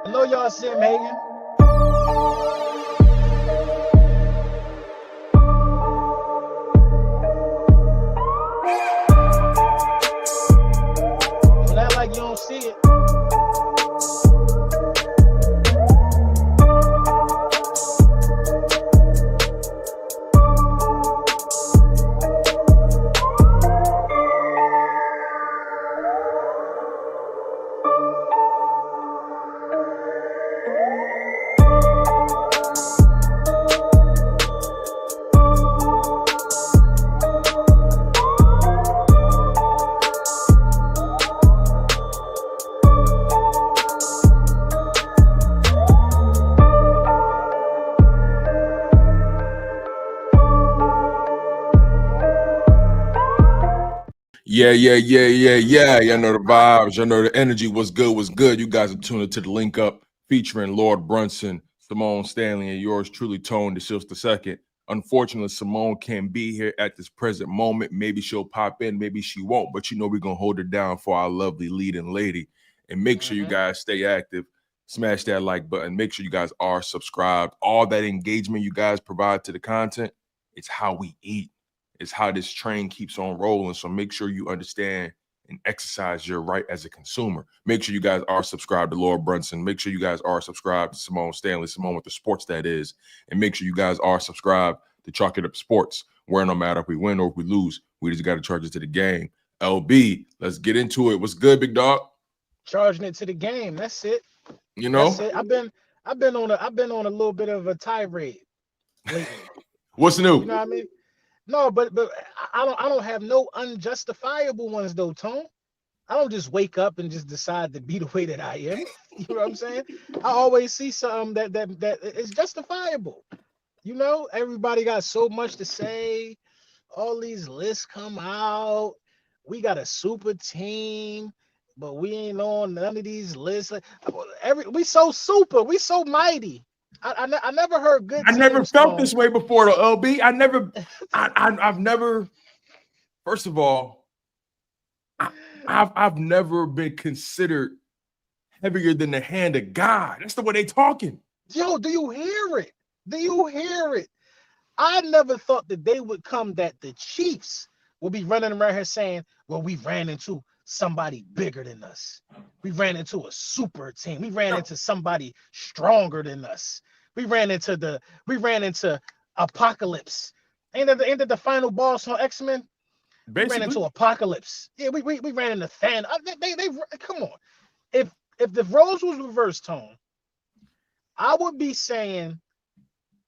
I know y'all see him hating. Don't act like you don't see it. Yeah. Y'all know the vibes. Y'all know the energy. What's good? You guys are tuning to the Link Up featuring Lord Brunson, Symone Stanley, and yours truly, Tone DeShields II. Unfortunately, Symone can't be here at this present moment. Maybe she'll pop in, maybe she won't, but we're going to hold her down for our lovely leading lady. And make sure you guys stay active. Smash that like button. Make sure you guys are subscribed. All that engagement you guys provide to the content, it's how we eat. It's how this train keeps on rolling. So make sure you understand and exercise your right as a consumer. Make sure you guys are subscribed to Lord Brunson. Make sure you guys are subscribed to Symone Stanley, Symone with the sports that is. And make sure you guys are subscribed to Chalk It Up Sports, where no matter if we win or if we lose, we just got to charge it to the game. LB, let's get into it. What's good, big dog? Charging it to the game. That's it. You know? That's it. I've been on a little bit of a tirade lately. What's new? You know what I mean? No, but I don't have no unjustifiable ones though, Tone. I don't just wake up and just decide to be the way that I am. You know what I'm saying? I always see something that is justifiable. You know, everybody got so much to say. All these lists come out. We got a super team, but we ain't on none of these lists. We so super, we so mighty. I never heard good. I never felt this way before, though, LB. I've never. First of all, I've never been considered heavier than the hand of God. That's the way they talking. Yo, do you hear it? Do you hear it? I never thought the day would come that the Chiefs will be running around here saying, "Well, we ran into somebody bigger than us. We ran into a super team. We ran into somebody stronger than us. We ran into Apocalypse. Ain't that the final boss on X-Men? We ran into Apocalypse. Yeah, we ran into Thanos. They come on. If the roles was reversed, Tone, I would be saying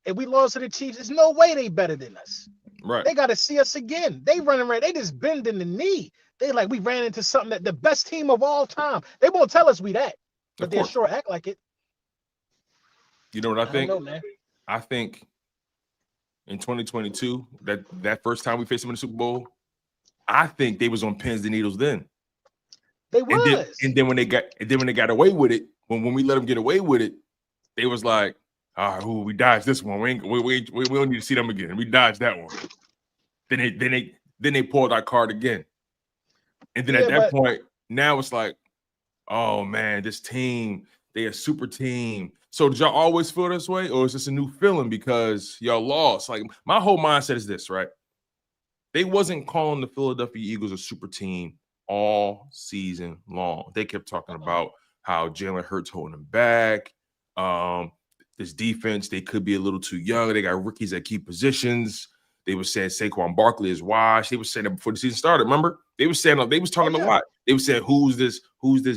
if we lost to the Chiefs, there's no way they better than us. Right. They got to see us again. They running right. They just bending the knee. They like we ran into something that the best team of all time. They won't tell us we that, but they'll sure act like it. You know what I think? I don't know, man. I think in 2022, that first time we faced them in the Super Bowl, I think they was on pins and needles then. They was. And then when they got away with it, when we let them get away with it, they was like, all right, we dodged this one. We don't need to see them again. We dodged that one. Then they pulled our card again. And then at that point, now it's like, oh man, this team, they a super team. So did y'all always feel this way, or is this a new feeling because y'all lost? Like my whole mindset is this, right? They wasn't calling the Philadelphia Eagles a super team all season long. They kept talking about how Jalen Hurts holding them back. This defense, they could be a little too young. They got rookies at key positions. They were saying Saquon Barkley is washed. They were saying that before the season started. Remember? They was talking a lot. They were saying, who's this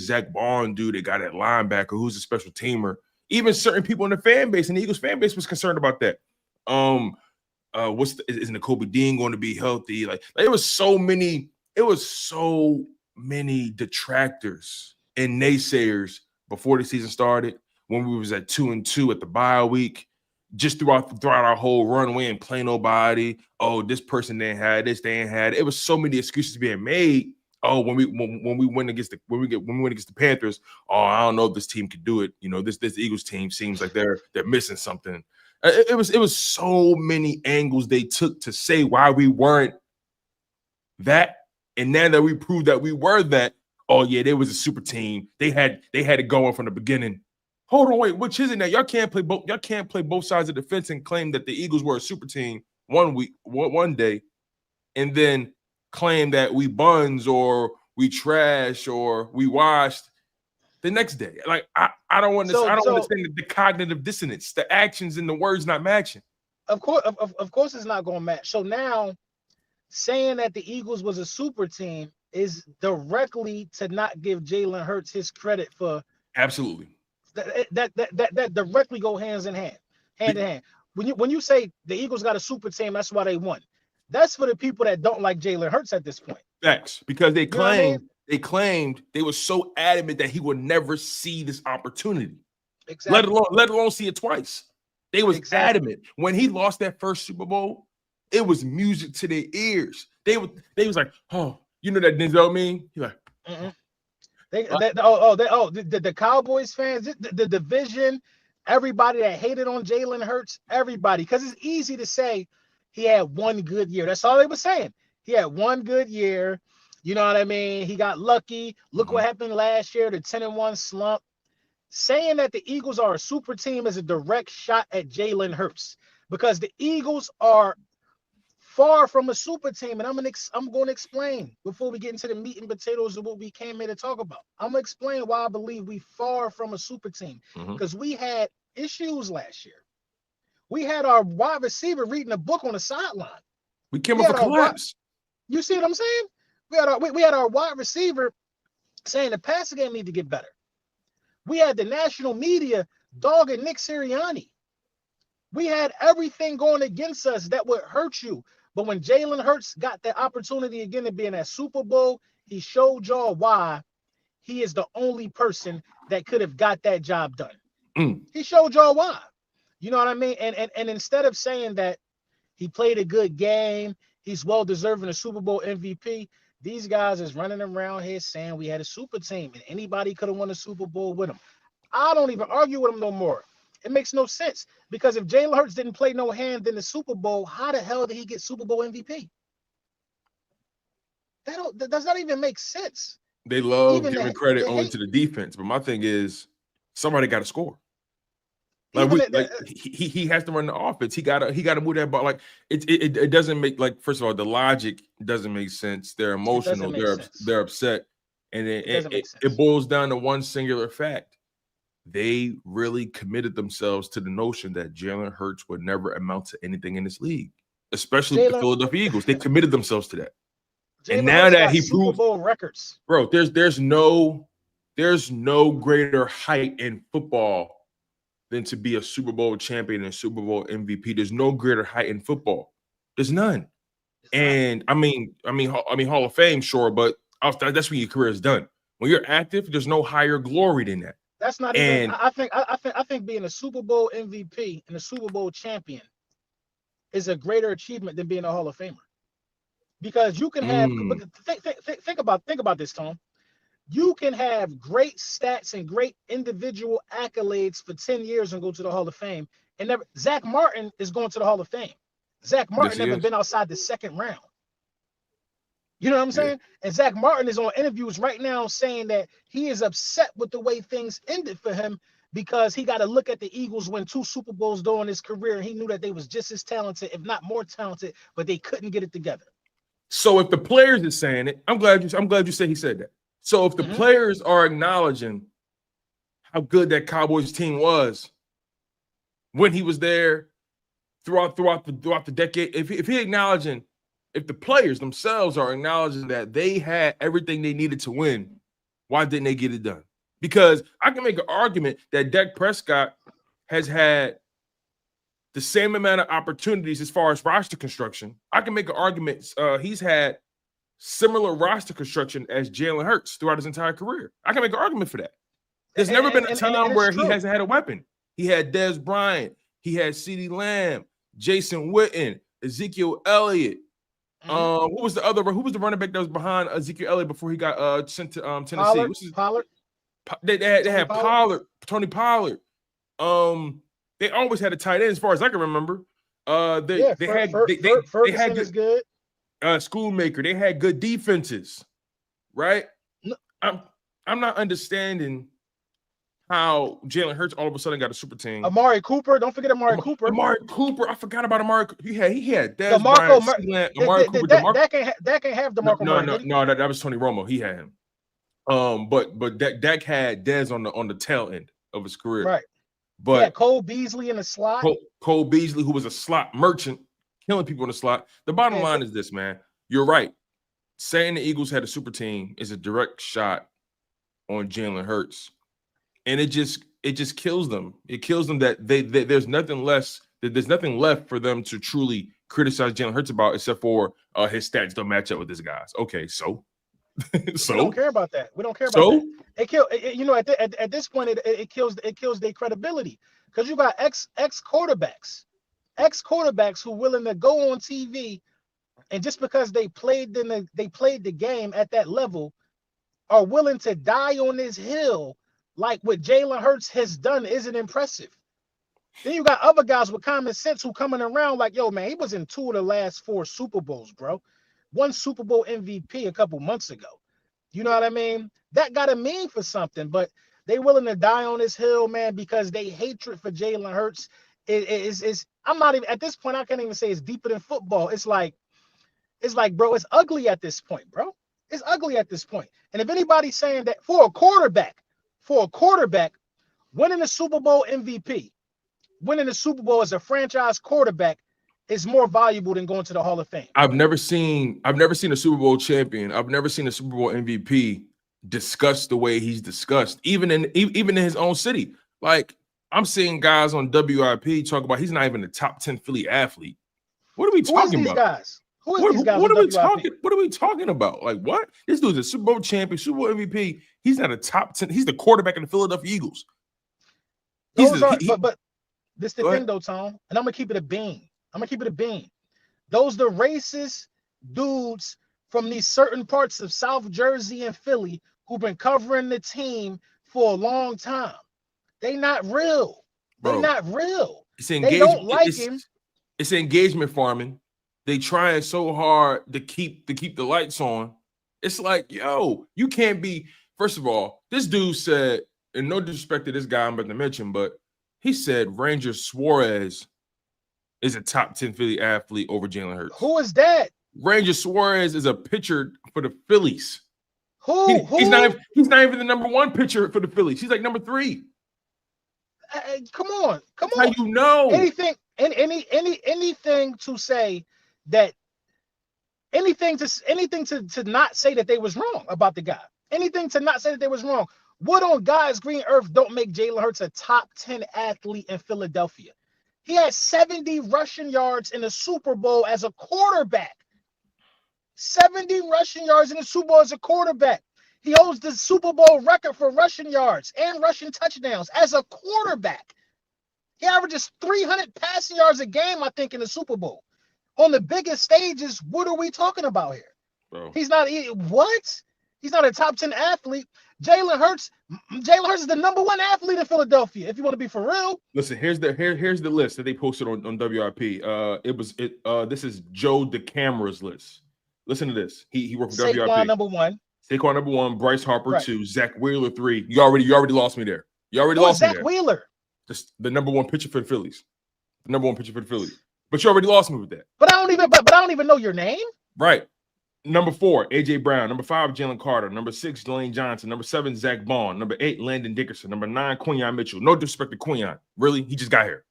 Zach Bond dude that got at linebacker? Who's the special teamer? Even certain people in the fan base, and the Eagles fan base was concerned about that. Is Nakobe Dean going to be healthy? Like it was so many detractors and naysayers before the season started. When we was at 2-2 at the bye week, just throughout our whole run, we ain't play nobody. Oh, this person didn't have this, they ain't had it. It was so many excuses being made. Oh, when we win against the Panthers, oh, I don't know if this team could do it. You know, this Eagles team seems like they're missing something. It was so many angles they took to say why we weren't that. And now that we proved that we were that, oh yeah, they was a super team. They had it going from the beginning. Hold on, wait. Which isn't that? Y'all can't play both. Y'all can't play both sides of the fence and claim that the Eagles were a super team one day, and then claim that we buns or we trash or we washed the next day. Like I don't understand. I don't understand the cognitive dissonance, the actions and the words not matching. Of course, it's not going to match. So now, saying that the Eagles was a super team is directly to not give Jalen Hurts his credit for. Absolutely. That directly go hand in hand. When you say the Eagles got a super team, that's why they won. That's for the people that don't like Jalen Hurts at this point. Facts, because they claimed they were so adamant that he would never see this opportunity. Exactly. Let alone see it twice. They was adamant. When he lost that first Super Bowl, it was music to their ears. They was like, oh, you know that Denzel mean? He like, the Cowboys fans, the division, everybody that hated on Jalen Hurts, everybody, because it's easy to say he had one good year. That's all they were saying. He had one good year. You know what I mean? He got lucky. Look what happened last year, the 10-1 slump. Saying that the Eagles are a super team is a direct shot at Jalen Hurts because the Eagles are far from a super team, and I'm going to explain before we get into the meat and potatoes of what we came here to talk about. I'm going to explain why I believe we far from a super team because we had issues last year. We had our wide receiver reading a book on the sideline. We came off a collapse. You see what I'm saying? We had our wide receiver saying the passing game need to get better. We had the national media dogging Nick Sirianni. We had everything going against us that would hurt you. But when Jalen Hurts got the opportunity again to be in that Super Bowl, he showed y'all why he is the only person that could have got that job done. He showed y'all why. You know what I mean? And instead of saying that he played a good game, he's well-deserving a Super Bowl MVP, these guys is running around here saying we had a super team and anybody could have won a Super Bowl with him. I don't even argue with him no more. It makes no sense because if Jalen Hurts didn't play no hand in the Super Bowl, how the hell did he get Super Bowl MVP? That does not even make sense. They love giving credit only to the defense, but my thing is somebody got to score. He has to run the offense. He gotta move that ball. Like it doesn't make, like, first of all, the logic doesn't make sense. They're emotional. They're upset, and it boils down to one singular fact. They really committed themselves to the notion that Jalen Hurts would never amount to anything in this league, especially the Philadelphia Eagles. They committed themselves to that, and now that he proved Super Bowl records, bro, there's no greater height in football than to be a Super Bowl champion and Super Bowl MVP. There's no greater height in football. There's none. And I mean, Hall of Fame, sure, but that's when your career is done. When you're active, there's no higher glory than that. That's not even. I think being a Super Bowl MVP and a Super Bowl champion is a greater achievement than being a Hall of Famer, because you can have. Think about this, Tom. You can have great stats and great individual accolades for 10 years and go to the Hall of Fame. And never. Zach Martin is going to the Hall of Fame. Zach Martin never been outside the second round. You know what I'm saying? And Zach Martin is on interviews right now saying that he is upset with the way things ended for him because he got to look at the Eagles win 2 Super Bowls during his career. And he knew that they was just as talented, if not more talented, but they couldn't get it together. So if the players are saying it, I'm glad you said he said that. So if the players are acknowledging how good that Cowboys team was when he was there throughout the decade, if the players themselves are acknowledging that they had everything they needed to win, why didn't they get it done? Because I can make an argument that Dak Prescott has had the same amount of opportunities as far as roster construction. I can make an argument he's had similar roster construction as Jalen Hurts throughout his entire career. I can make an argument for that. There's never been a time where he hasn't had a weapon. He had Dez Bryant. He had CeeDee Lamb, Jason Witten, Ezekiel Elliott. Who was the running back that was behind Ezekiel Elliott before he got sent to Tennessee? Pollard. They had Pollard, Tony Pollard. They always had a tight end as far as I can remember. They had good. Schoolmaker. They had good defenses, right? I'm not understanding how Jalen Hurts all of a sudden got a super team. Amari Cooper, don't forget Amari Cooper. Amari Cooper, I forgot about Amari. He had Dez DeMarco Bryant, Amari Cooper. That can't have DeMarco Murray. No, that was Tony Romo. He had him. But Dak had Dez on the tail end of his career. Right. But yeah, Cole Beasley in the slot. Cole Beasley, who was a slot merchant, killing people in the slot. The bottom line is this, man. You're right. Saying the Eagles had a super team is a direct shot on Jalen Hurts. And it just kills them. It kills them that there's nothing left for them to truly criticize Jalen Hurts about, except for his stats don't match up with his guys. Okay, so we don't care about that. We don't care about that. It kills. At this point, it kills their credibility, because you got ex quarterbacks who willing to go on TV, and just because they played the game at that level, are willing to die on this hill. Like what Jalen Hurts has done isn't impressive. Then you got other guys with common sense who coming around like, yo, man, he was in 2 of the last 4 Super Bowls, bro. 1 Super Bowl MVP a couple months ago. You know what I mean? That got to mean for something, but they willing to die on this hill, man, because they hatred for Jalen Hurts is I'm not even, at this point, I can't even say it's deeper than football. It's like, bro, it's ugly at this point, bro. It's ugly at this point. And if anybody's saying that for a quarterback, winning the Super Bowl MVP, winning the Super Bowl as a franchise quarterback is more valuable than going to the Hall of Fame. I've never seen a Super Bowl champion. I've never seen a Super Bowl MVP discussed the way he's discussed, even in his own city. Like, I'm seeing guys on WIP talk about he's not even a top 10 Philly athlete. What are we talking about? Guys? Who are these guys? What are we talking about? Like, what? This dude's a Super Bowl champion, Super Bowl MVP. He's not a top 10. He's the quarterback of the Philadelphia Eagles. But this the thing though, Tom, and I'm gonna keep it a bean. Those the racist dudes from these certain parts of South Jersey and Philly who've been covering the team for a long time. They not real. They not real. They don't like him. It's engagement farming. They trying so hard to keep the lights on. It's like, yo, you can't be. First of all, this dude said, and no disrespect to this guy I'm about to mention, but he said Ranger Suarez is a top 10 Philly athlete over Jalen Hurts. Who is that? Ranger Suarez is a pitcher for the Phillies. Who? He's not even the number 1 pitcher for the Phillies. He's like number 3. Come on. How you know? Anything to say that anything to not say that they was wrong about the guy. Anything to not say that they was wrong. What on God's green earth don't make Jalen Hurts a top 10 athlete in Philadelphia? He had 70 rushing yards in the Super Bowl as a quarterback. 70 rushing yards in the Super Bowl as a quarterback. He holds the Super Bowl record for rushing yards and rushing touchdowns as a quarterback. He averages 300 passing yards a game, I think, in the Super Bowl. On the biggest stages, what are we talking about here? Bro. He's not a top 10 athlete. Jalen Hurts is the number 1 athlete in Philadelphia, if you want to be for real. Listen, here's the list that they posted on WIP. This is Joe DeCamera's list. Listen to this. He worked for WIP. Saquon number 1. Saquon number 1, Bryce Harper 2, Zach Wheeler 3. You already lost me there. You already lost me there. Zach Wheeler. Just the number 1 pitcher for the Phillies. But you already lost me with that. But I don't even know your name. Right. Number 4, AJ Brown. Number 5, Jalen Carter. Number 6, Lane Johnson. Number 7, Zach Bond. Number 8, Landon Dickerson. Number 9, Quinyon Mitchell. No disrespect to Quinyon. Really? He just got here.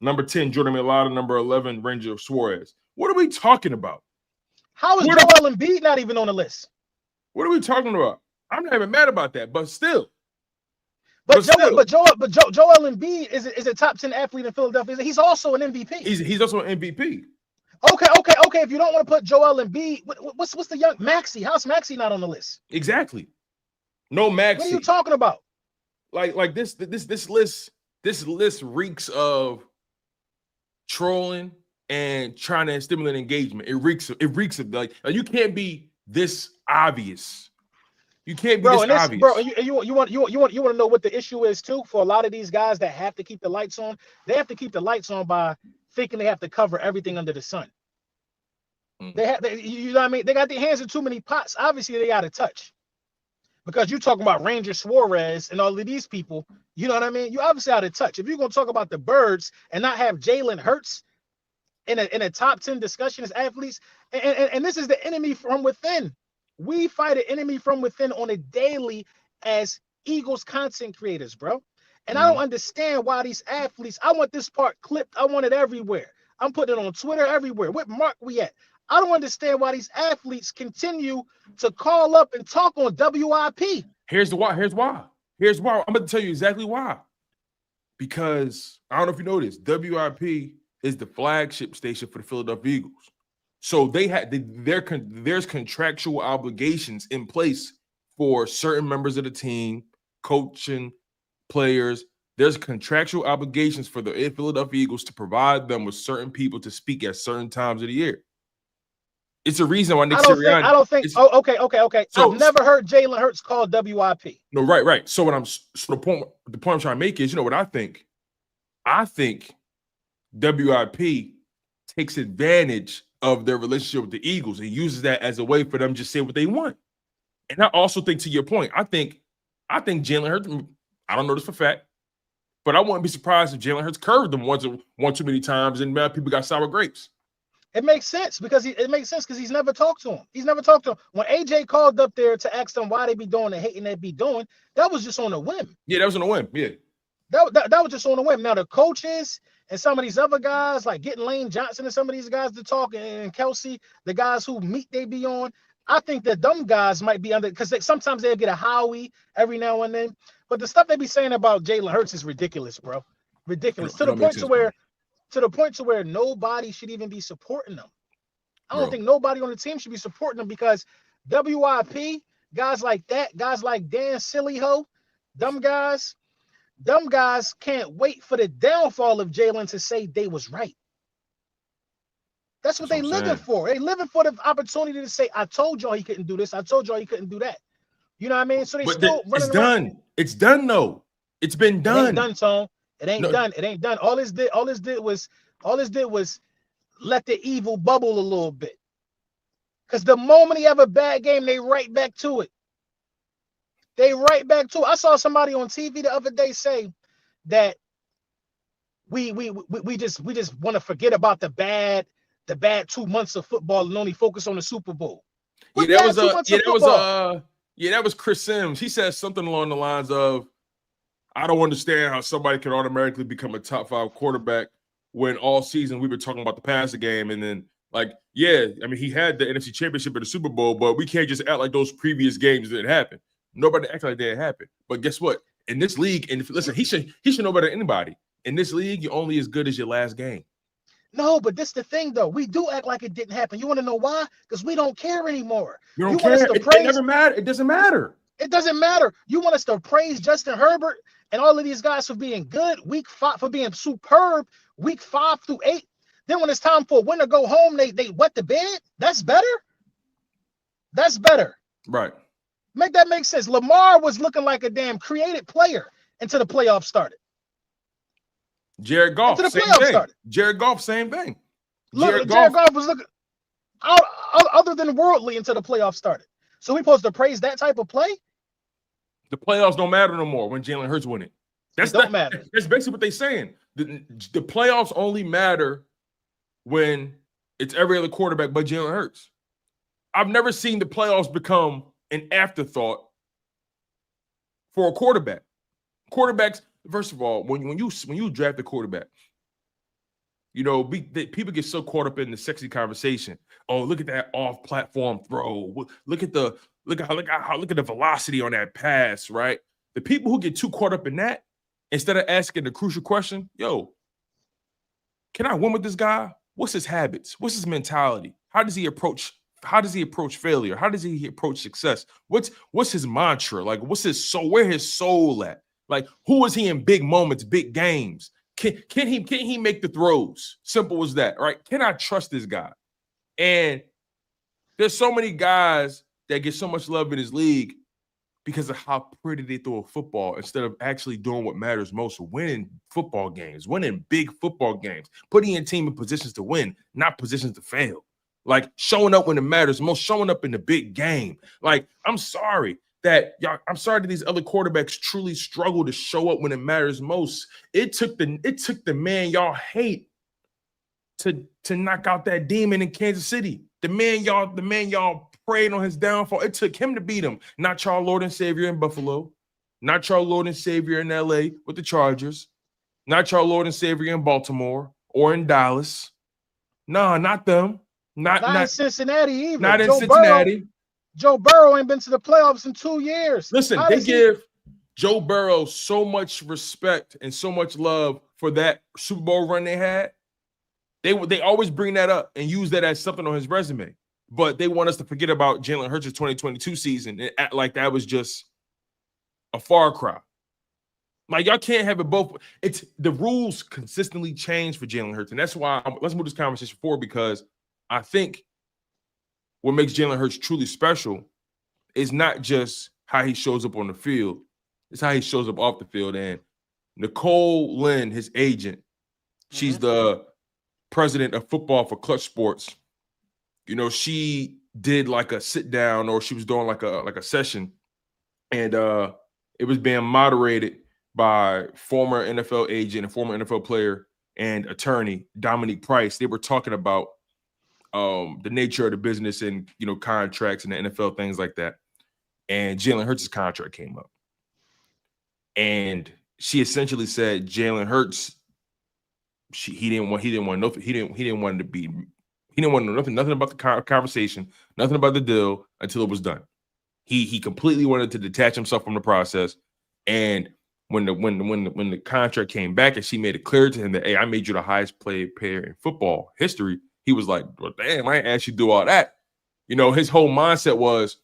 Number 10, Jordan Mailata. Number 11, Ranger Suarez. What are we talking about? How is Joel Embiid not even on the list? What are we talking about? I'm not even mad about that, but still. But Joel Embiid is a top 10 athlete in Philadelphia. He's also an MVP. He's also an MVP. Okay. If you don't want to put Joel Embiid, what's the young Maxey? How's Maxey not on the list? Exactly. No Maxey. What are you talking about? Like this list reeks of trolling and trying to stimulate engagement. It reeks of like you can't be this obvious. You can't be this obvious. Bro, you want to know what the issue is too for a lot of these guys that have to keep the lights on? They have to keep the lights on by thinking they have to cover everything under the sun. You know what I mean? They got their hands in too many pots. Obviously, they got to touch. because you're talking about Ranger Suarez and all of these people. You know what I mean? You obviously out of touch. If you're gonna talk about the birds and not have Jalen Hurts in a top 10 discussion as athletes, and this is the enemy from within. We fight an enemy from within on a daily as Eagles content creators, bro. And I don't understand why these athletes. I want this part clipped. I want it everywhere. I'm putting it on Twitter everywhere. What mark we at? I don't understand why these athletes continue to call up and talk on WIP. Here's why. I'm going to tell you exactly why. Because I don't know if you know this, WIP is the flagship station for the Philadelphia Eagles. So there's contractual obligations in place for certain members of the team, coaching, players. There's contractual obligations for the Philadelphia Eagles to provide them with certain people to speak at certain times of the year. It's a reason why Nick Sirianni. I don't think. Oh, okay. So, I've never heard Jalen Hurts call WIP. No, right. So the point I'm trying to make is, you know what I think? I think WIP takes advantage of their relationship with the Eagles and uses that as a way for them to just say what they want. And I also think, to your point, I think Jalen Hurts. I don't know this for a fact, but I wouldn't be surprised if Jalen Hurts curved them one too many times and people got sour grapes. It makes sense because he's never talked to him. He's never talked to him. When AJ called up there to ask them why they be doing the hating they be doing, that was just on a whim. Yeah, that was on a whim. Yeah. That was just on a whim. Now the coaches and some of these other guys, like getting Lane Johnson and some of these guys to talk, and Kelsey, the guys who meet they be on, I think that them guys might be under, because sometimes they'll get a Howie every now and then. But the stuff they be saying about Jalen Hurts is ridiculous, bro. Ridiculous. To the point to where nobody should even be supporting them. I don't think nobody on the team should be supporting them, because WIP, guys like that, guys like Dan Sillyho, them guys can't wait for the downfall of Jalen to say they was right. That's what they living for. They living for the opportunity to say, I told y'all he couldn't do this. I told y'all he couldn't do that. You know what I mean? So it's done. It's done, though. It's been done. It ain't done, Tone. It ain't done. It ain't done. All this did was let the evil bubble a little bit. Because the moment he have a bad game, they right back to it. I saw somebody on TV the other day say that we just want to forget about the bad 2 months of football and only focus on the Super Bowl. That was Chris Sims. He said something along the lines of, I don't understand how somebody can automatically become a top 5 quarterback when all season we were talking about the passing game. And then, he had the NFC Championship and the Super Bowl, but we can't just act like those previous games didn't happen. Nobody act like that happened. But guess what? In this league, and listen, he should know better than anybody. In this league, you're only as good as your last game. No, but this the thing, though. We do act like it didn't happen. You want to know why? Because we don't care anymore. You don't care. It never matter. It doesn't matter. It doesn't matter. You want us to praise Justin Herbert and all of these guys for being good, week 5 for being superb, week 5 through 8. Then when it's time for a win to go home, they wet the bed. That's better. That's better. Right. Make that make sense. Lamar was looking like a damn created player until the playoffs started. Jared Goff, same thing. Jared Goff, same thing. Jared Goff was looking out other than worldly until the playoffs started. So we supposed to praise that type of play? The playoffs don't matter no more when Jalen Hurts win it. Don't matter. That's basically what they're saying. The playoffs only matter when it's every other quarterback but Jalen Hurts. I've never seen the playoffs become an afterthought for a quarterback. Quarterbacks, first of all, when you draft a quarterback, people get so caught up in the sexy conversation. Oh, look at that off-platform throw. Look at the velocity on that pass, right? The people who get too caught up in that, instead of asking the crucial question, can I win with this guy? What's his habits? What's his mentality? How does he approach failure? How does he approach success? What's his mantra? Like, what's his soul? Where his soul at? Like, who is he in big moments, big games? Can he make the throws? Simple as that, right? Can I trust this guy? And there's so many guys that get so much love in his league because of how pretty they throw a football instead of actually doing what matters most, winning football games, winning big football games, putting your team in positions to win, not positions to fail. Like, showing up when it matters most, showing up in the big game. Like, I'm sorry. that y'all, I'm sorry that these other quarterbacks truly struggle to show up when it matters most. It took the man y'all hate to knock out that demon in Kansas City. The man y'all prayed on his downfall. It took him to beat him, not y'all Lord and Savior in Buffalo, not y'all Lord and Savior in LA with the Chargers, not y'all Lord and Savior in Baltimore or in Dallas. No, not them. Not in Cincinnati either. Not in Cincinnati. Joe Burrow ain't been to the playoffs in 2 years. Listen, they give Joe Burrow so much respect and so much love for that Super Bowl run they had. They always bring that up and use that as something on his resume. But they want us to forget about Jalen Hurts' 2022 season and act like that was just a far cry. Like, y'all can't have it both. It's the rules consistently change for Jalen Hurts. And that's why let's move this conversation forward, because I think what makes Jalen Hurts truly special is not just how he shows up on the field, it's how he shows up off the field. And Nicole Lynn, his agent, she's the president of football for Clutch Sports. You know, she did like a sit down, or she was doing like a session, and it was being moderated by former NFL agent and former NFL player and attorney Dominique Price. They were talking about the nature of the business and, you know, contracts and the NFL, things like that. And Jalen Hurts' contract came up, and she essentially said Jalen Hurts, he didn't want to know nothing about the conversation, nothing about the deal until it was done. He completely wanted to detach himself from the process. And when the contract came back and she made it clear to him that, hey, I made you the highest paid player in football history, he was like, well, damn, I ain't asked you to do all that. You know, his whole mindset was,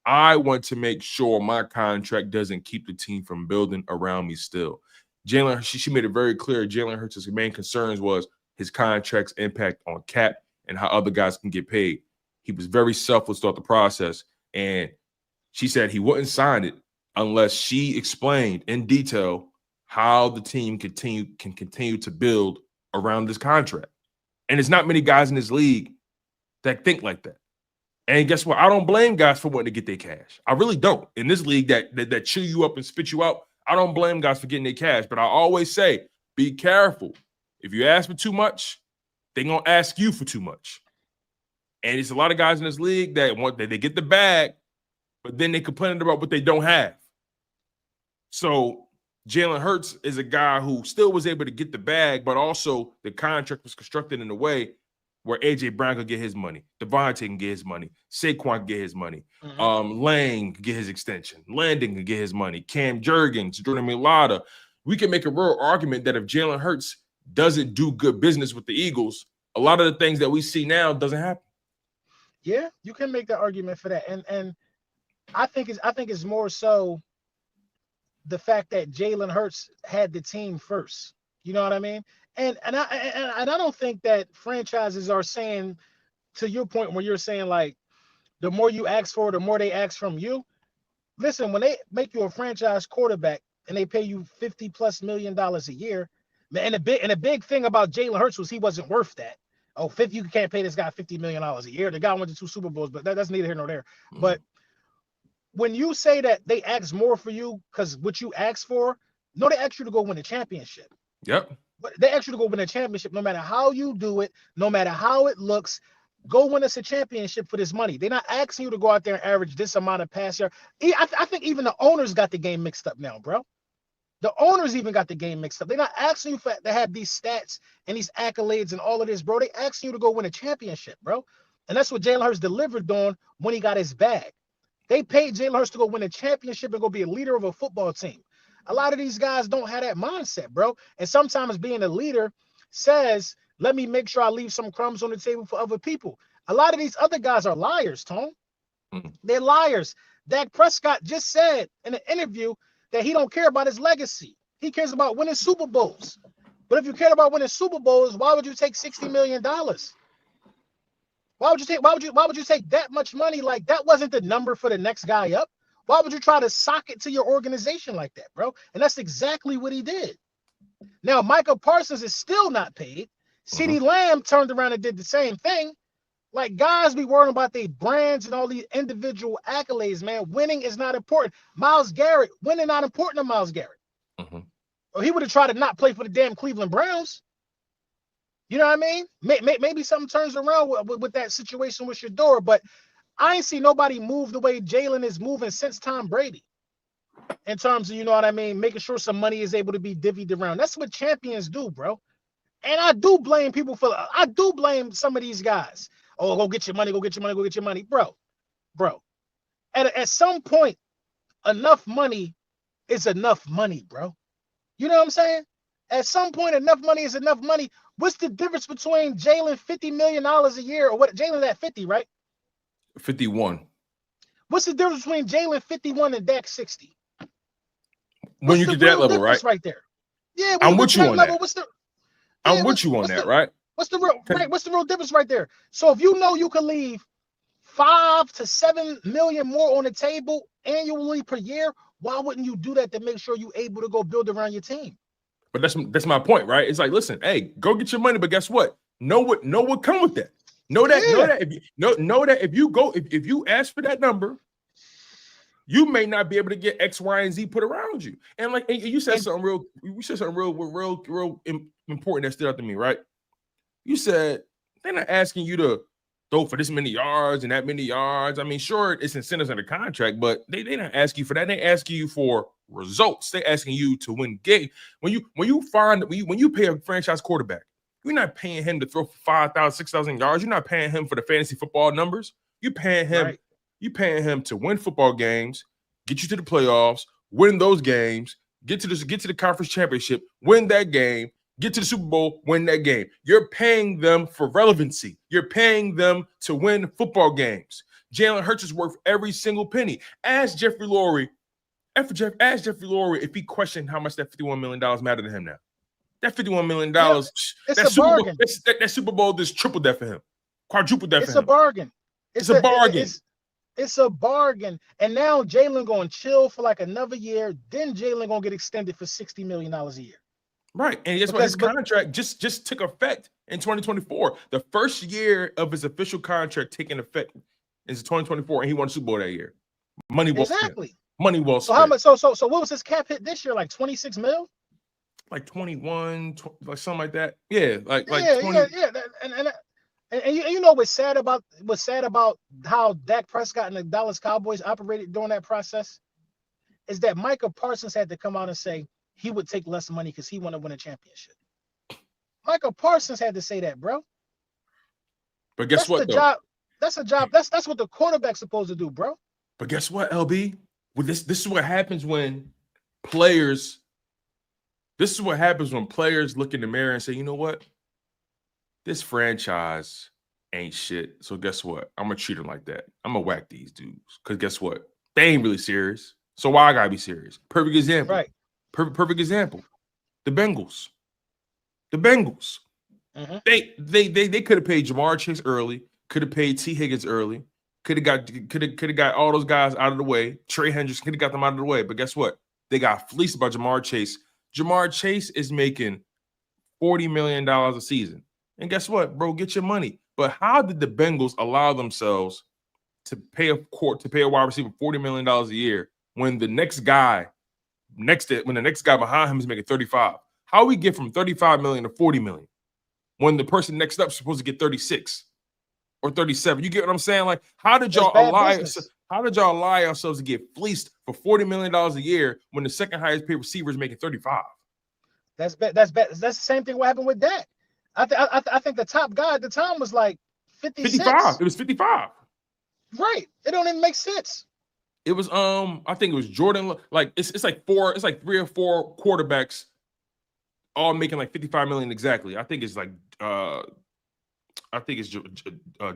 I want to make sure my contract doesn't keep the team from building around me still. Jalen, she made it very clear Jalen Hurts' main concerns was his contract's impact on cap and how other guys can get paid. He was very selfless throughout the process, and she said he wouldn't sign it unless she explained in detail how the team can continue to build around this contract. And there's not many guys in this league that think like that. And guess what? I don't blame guys for wanting to get their cash. I really don't. In this league that chew you up and spit you out, I don't blame guys for getting their cash. But I always say, be careful. If you ask for too much, they're going to ask you for too much. And it's a lot of guys in this league that they get the bag, but then they complain about what they don't have. So Jalen Hurts is a guy who still was able to get the bag, but also the contract was constructed in a way where A.J. Brown could get his money, Devontae can get his money, Saquon can get his money, Lang can get his extension, Landon can get his money, Cam Jurgens, Jordan Mailata. We can make a real argument that if Jalen Hurts doesn't do good business with the Eagles, a lot of the things that we see now doesn't happen. Yeah, you can make the argument for that, and I think it's more so the fact that Jalen Hurts had the team first. You know what I mean? And I don't think that franchises are saying, to your point where you're saying like the more you ask for, the more they ask from you. Listen, when they make you a franchise quarterback and they pay you $50+ million a year, and a big thing about Jalen Hurts was he wasn't worth that. Oh, 50, you can't pay this guy $50 million a year. The guy went to 2 Super Bowls, but that's neither here nor there. But when you say that they ask more for you because what you ask for, no, they ask you to go win a championship. Yep. But they ask you to go win a championship no matter how you do it, no matter how it looks. Go win us a championship for this money. They're not asking you to go out there and average this amount of pass yards. I think even the owners got the game mixed up now, bro. The owners even got the game mixed up. They're not asking you to have these stats and these accolades and all of this, bro. They asking you to go win a championship, bro. And that's what Jalen Hurts delivered on when he got his bag. They paid Jalen Hurts to go win a championship and go be a leader of a football team. A lot of these guys don't have that mindset, bro. And sometimes being a leader says, let me make sure I leave some crumbs on the table for other people. A lot of these other guys are liars, Tone. They're liars. Dak Prescott just said in an interview that he don't care about his legacy. He cares about winning Super Bowls. But if you cared about winning Super Bowls, why would you take $60 million? Why would you take that much money? Like, that wasn't the number for the next guy up. Why would you try to sock it to your organization like that, bro? And that's exactly what he did. Now, Michael Parsons is still not paid. CeeDee Lamb turned around and did the same thing. Like, guys be worrying about their brands and all these individual accolades, man. Winning is not important. Myles Garrett, winning not important to Myles Garrett. Mm-hmm. Or he would have tried to not play for the damn Cleveland Browns. You know what I mean? Maybe something turns around with that situation with Shador, but I ain't see nobody move the way Jalen is moving since Tom Brady. In terms of, you know what I mean, making sure some money is able to be divvied around. That's what champions do, bro. And I do blame some of these guys. Oh, go get your money, go get your money, go get your money. Bro. At some point, enough money is enough money, bro. You know what I'm saying? At some point, enough money is enough money. What's the difference between Jalen $50 million a year, or what? Jalen at 50, right? 51. What's the difference between Jalen 51 and Dak 60? When you get to that level, right? Right there. Yeah, I'm with you on that. I'm with you on that, right? What's the real difference right there? So if you know you can leave 5 to 7 million more on the table annually per year, why wouldn't you do that to make sure you're able to go build around your team? But that's my point, right? It's like, listen, hey, go get your money, but guess what? Know what come with that. Know that if you ask for that number, you may not be able to get X, Y, and Z put around you. And like you said something real important that stood out to me, right? You said they're not asking you to throw for this many yards and that many yards. I mean, sure, it's incentives in the contract, but they not ask you for that. They ask you for results. They asking you to win game. When you pay a franchise quarterback, you're not paying him to throw for 5,000, 6,000 yards. You're not paying him for the fantasy football numbers. You're paying him. Right. You're paying him to win football games, get you to the playoffs, win those games, get to the conference championship, win that game, get to the Super Bowl, win that game. You're paying them for relevancy. You're paying them to win football games. Jalen Hurts is worth every single penny. Ask Jeffrey Lurie if he questioned how much that $51 million matter to him now. That $51 million, that Super Bowl just tripled that for him, quadrupled that for him. It's a bargain. It's a bargain. It's a bargain. And now Jalen going to chill for like another year. Then Jalen going to get extended for $60 million a year. Right. And guess what? His contract just took effect in 2024. The first year of his official contract taking effect is 2024, and he won the Super Bowl that year. Money well spent. Money well spent. So how much? So what was his cap hit this year? Like 26 mil? Like 21, like something like that. Yeah, like 20. Yeah. And you know what's sad about how Dak Prescott and the Dallas Cowboys operated during that process is that Micah Parsons had to come out and say he would take less money because he want to win a championship. Micah Parsons had to say that, bro. But guess what? That's a job. That's what the quarterback's supposed to do, bro. But guess what, LB? Well, this is what happens when players. This is what happens when players look in the mirror and say, you know what? This franchise ain't shit. So guess what? I'm going to treat them like that. I'm going to whack these dudes. Because guess what? They ain't really serious. So why I got to be serious? Perfect example. Right. Perfect example. The Bengals. Mm-hmm. They could have paid Jamar Chase early. Could have paid T. Higgins early. Could have got all those guys out of the way. Trey Hendricks could have got them out of the way. But guess what? They got fleeced by Jamar Chase. Jamar Chase is making $40 million a season. And guess what, bro? Get your money. But how did the Bengals allow themselves to pay a wide receiver $40 million a year when the next guy behind him is making 35? How we get from 35 million to 40 million when the person next up is supposed to get 36 or 37? You get what I'm saying? Like, how did y'all allow yourselves to get fleeced for $40 million a year when the second highest paid receiver is making 35? That's bad. That's the same thing what happened with Dak. I think the top guy at the time was like 56. 55. It was 55. Right. It don't even make sense. It was I think it was Jordan. Like it's like 3 or 4 quarterbacks all making like 55 million exactly. I think it's like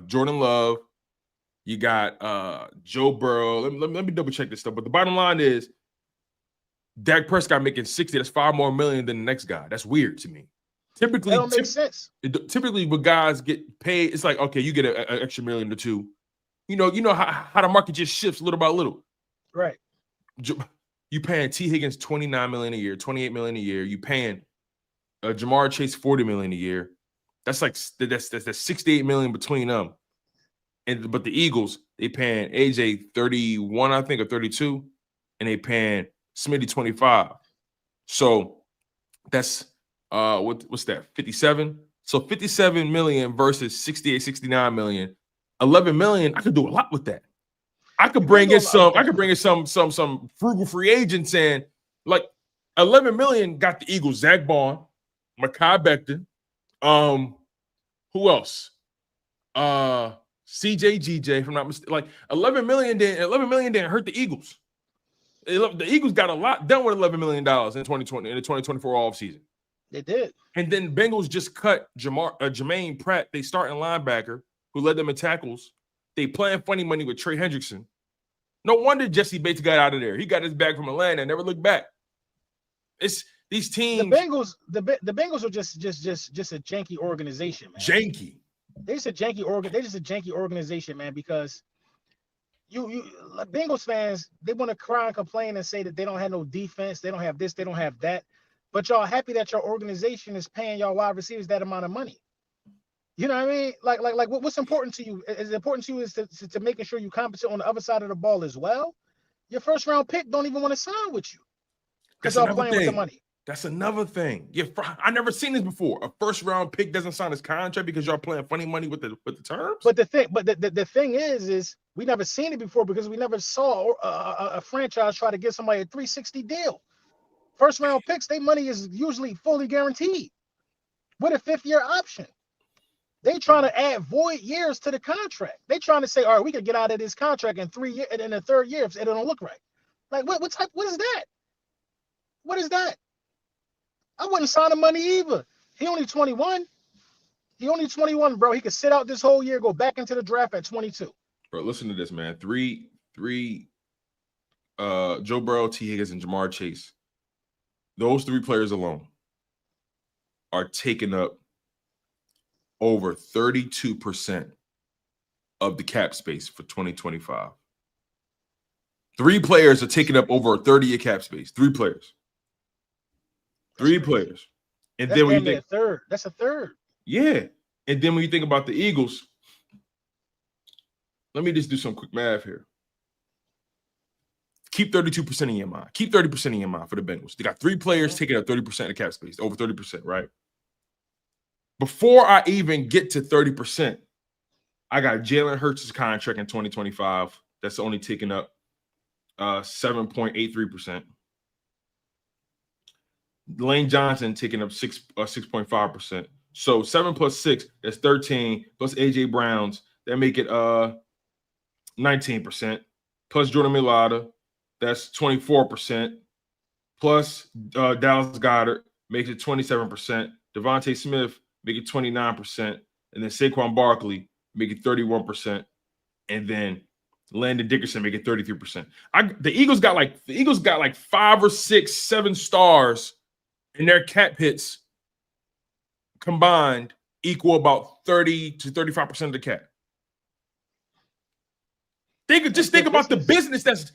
Jordan Love. You got Joe Burrow. Let me double check this stuff. But the bottom line is Dak Prescott making 60. That's 5 more million than the next guy. That's weird to me. Typically, that don't make sense. Typically, when guys get paid, it's like, okay, you get an extra $1 million or $2 million. You know how the market just shifts little by little. Right. You paying T. Higgins $29 million a year, $28 million a year. You paying Jamar Chase $40 million a year. That's like that's $68 million between them. but the Eagles, they paying AJ 31, I think, or 32, and they paying Smitty 25. So that's what's that? 57. So 57 million versus 68, 69 million. 11 million. I could do a lot with that. I could bring in some frugal free agents, and like 11 million got the Eagles, Zach Bond, Mekhi Becton, who else? CJ GJ, if I'm not mistaken. Like 11 million didn't hurt the Eagles. The Eagles got a lot done with $11 million in 2020 in the 2024 offseason. They did. And then Bengals just cut Jermaine Pratt, they starting linebacker, who led them in tackles. They playing funny money with Trey Hendrickson. No wonder Jesse Bates got out of there. He got his bag from Atlanta and never looked back. It's these teams. The Bengals are just a janky organization, man. Janky. They're just a janky organization, man, because you like Bengals fans, they want to cry and complain and say that they don't have no defense, they don't have this, they don't have that. But y'all happy that your organization is paying y'all wide receivers that amount of money. You know what I mean? Like what's important to you? Is important to you is to making sure you competent on the other side of the ball as well. Your first round pick don't even want to sign with you because y'all playing with the money. That's another thing. I never seen this before. A first round pick doesn't sign his contract because y'all playing funny money with the terms. But the thing is we never seen it before because we never saw a franchise try to give somebody a 360 deal. First round picks, their money is usually fully guaranteed with a 5th-year option. They trying to add void years to the contract. They trying to say, all right, we can get out of this contract in 3 years, and in the 3rd year if it don't look right. Like what is that? What is that? I wouldn't sign him money either. He only 21. Bro. He could sit out this whole year, go back into the draft at 22. Bro, listen to this, man. Three Joe Burrow, T. Higgins, and Jamar Chase. Those 3 players alone are taking up over 32% of the cap space for 2025. 3 players are taking up over a 30-year cap space. 3 players. 3 players. And that's then when you think a third. That's a third. Yeah. And then when you think about the Eagles, let me just do some quick math here. Keep 32% in your mind. Keep 30% in your mind for the Bengals. They got 3 players taking up 30% of the cap space, over 30%, right? Before I even get to 30%, I got Jalen Hurts' contract in 2025. That's only taking up 7.83%. Lane Johnson taking up 6.5%. So 7 plus 6, that's 13. Plus AJ Brown's, that make it 19%. Plus Jordan Mailata, that's 24%. Plus Dallas Goedert makes it 27%. Devontae Smith make it 29%. And then Saquon Barkley make it 31%. And then Landon Dickerson make it 33%. The Eagles got like 5 or 6, 7 stars in their cap hits combined equal about 30 to 35% of the cap. Think about the business that's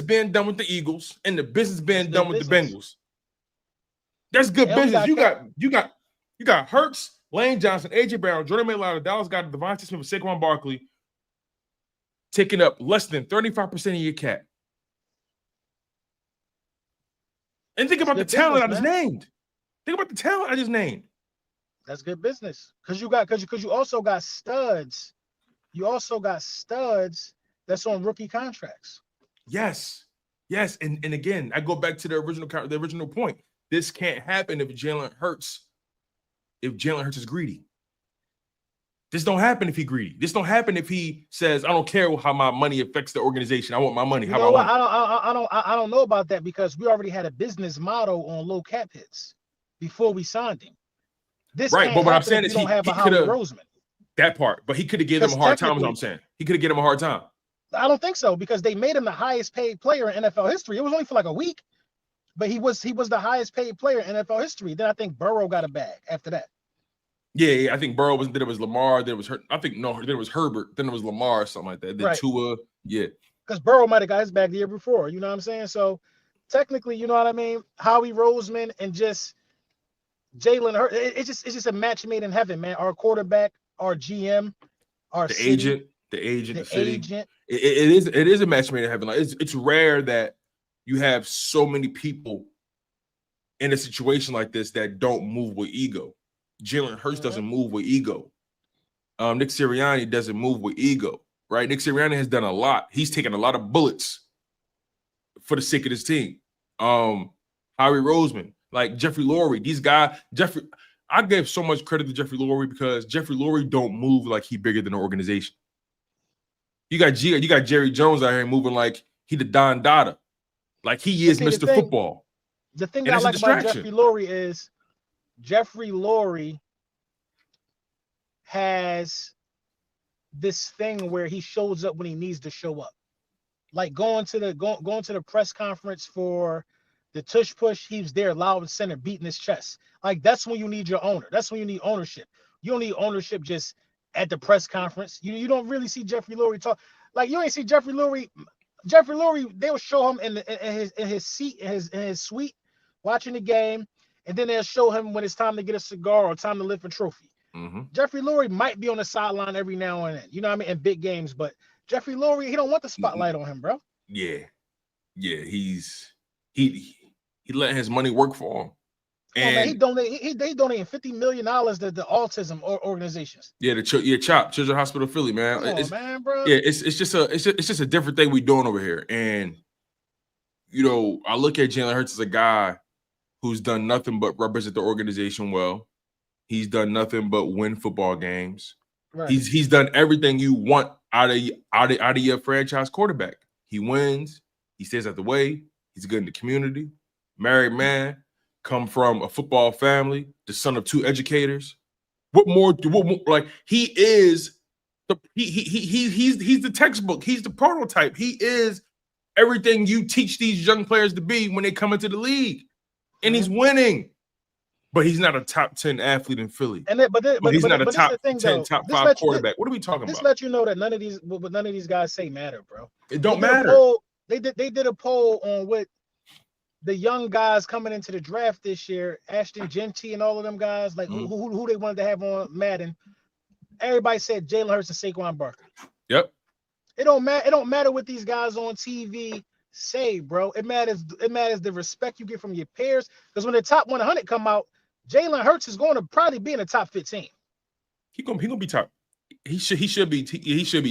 being done with the Eagles and the business being done with the Bengals. That's good business. You got Hurts, Lane Johnson, AJ Brown, Jordan Mailata, Dallas Goedert, Devontae Smith, and Saquon Barkley taking up less than 35% of your cap. And think about the talent I just named. Think about the talent I just named. That's good business. Because you also got studs. You also got studs that's on rookie contracts. Yes. And again, I go back to the original point. This can't happen if Jalen Hurts is greedy. This don't happen if he's greedy. This don't happen if he says, I don't care how my money affects the organization. I want my money. I don't know about that because we already had a business model on low cap hits before we signed him. This right, but what I'm saying is he could have Roseman. That part, but he could have given him a hard time. Is what I'm saying. He could have given him a hard time. I don't think so because they made him the highest paid player in NFL history. It was only for like a week, but he was the highest paid player in NFL history. Then I think Burrow got a bag after that. Yeah, I think Burrow was. Then it was Lamar. Then it was then it was Herbert. Then it was Lamar or something like that. Then right. Tua. Yeah, because Burrow might have got his bag the year before. You know what I'm saying? So technically, you know what I mean. Howie Roseman and just Jalen Hurts. It's just a match made in heaven, man. Our quarterback, our GM, our The city, agent, the the city. agent. It is a match made in heaven. Like it's rare that you have so many people in a situation like this that don't move with ego. Jalen Hurts doesn't move with ego. Nick Sirianni doesn't move with ego, right? Nick Sirianni has done a lot. He's taken a lot of bullets for the sake of his team. Howie Roseman, like Jeffrey Lurie, these guys, I gave so much credit to Jeffrey Lurie because Jeffrey Lurie don't move like he bigger than the organization. You got Jerry Jones out here moving like he the Don Dada, like he is Mr. Football. The thing And that I it's a like about distraction. Jeffrey Lurie is Jeffrey Lurie has this thing where he shows up when he needs to show up. Like going to the press conference for the tush push, he was there loud and center, beating his chest. Like that's when you need your owner. That's when you need ownership. You don't need ownership just at the press conference. You don't really see Jeffrey Lurie talk. Like you ain't see Jeffrey Lurie. Jeffrey Lurie, they will show him in his seat, in his suite, watching the game, and then they'll show him when it's time to get a cigar or time to lift a trophy. Jeffrey Lurie might be on the sideline every now and then, you know what I mean, in big games, but Jeffrey Lurie, he don't want the spotlight on him, bro. Yeah, he letting his money work for him. And man, he donating $50 million to the autism organizations. Yeah, CHOP, Children's Hospital Philly, man. Come on, man, bro. Yeah, it's just a different thing we doing over here. And you know, I look at Jalen Hurts as a guy who's done nothing but represent the organization well. He's done nothing but win football games. Right. He's done everything you want out of your franchise quarterback. He wins. He stays out the way. He's good in the community. Married man, come from a football family, the son of 2 educators. What more? Like he is he's the textbook. He's the prototype. He is everything you teach these young players to be when they come into the league, and he's winning. But he's not a top 10 athlete in Philly. But he's not a top 10, top 5 quarterback. What are we talking about? This let you know that none of these guys say matter, bro. It don't matter. They did a poll on what the young guys coming into the draft this year, Ashton Genty and all of them guys, like who they wanted to have on Madden. Everybody said Jalen Hurts and Saquon Barkley. Yep. It don't matter what these guys on TV say, bro. It matters the respect you get from your peers. Because when the top 100 come out, Jalen Hurts is going to probably be in the top 15. He gonna be top. He should be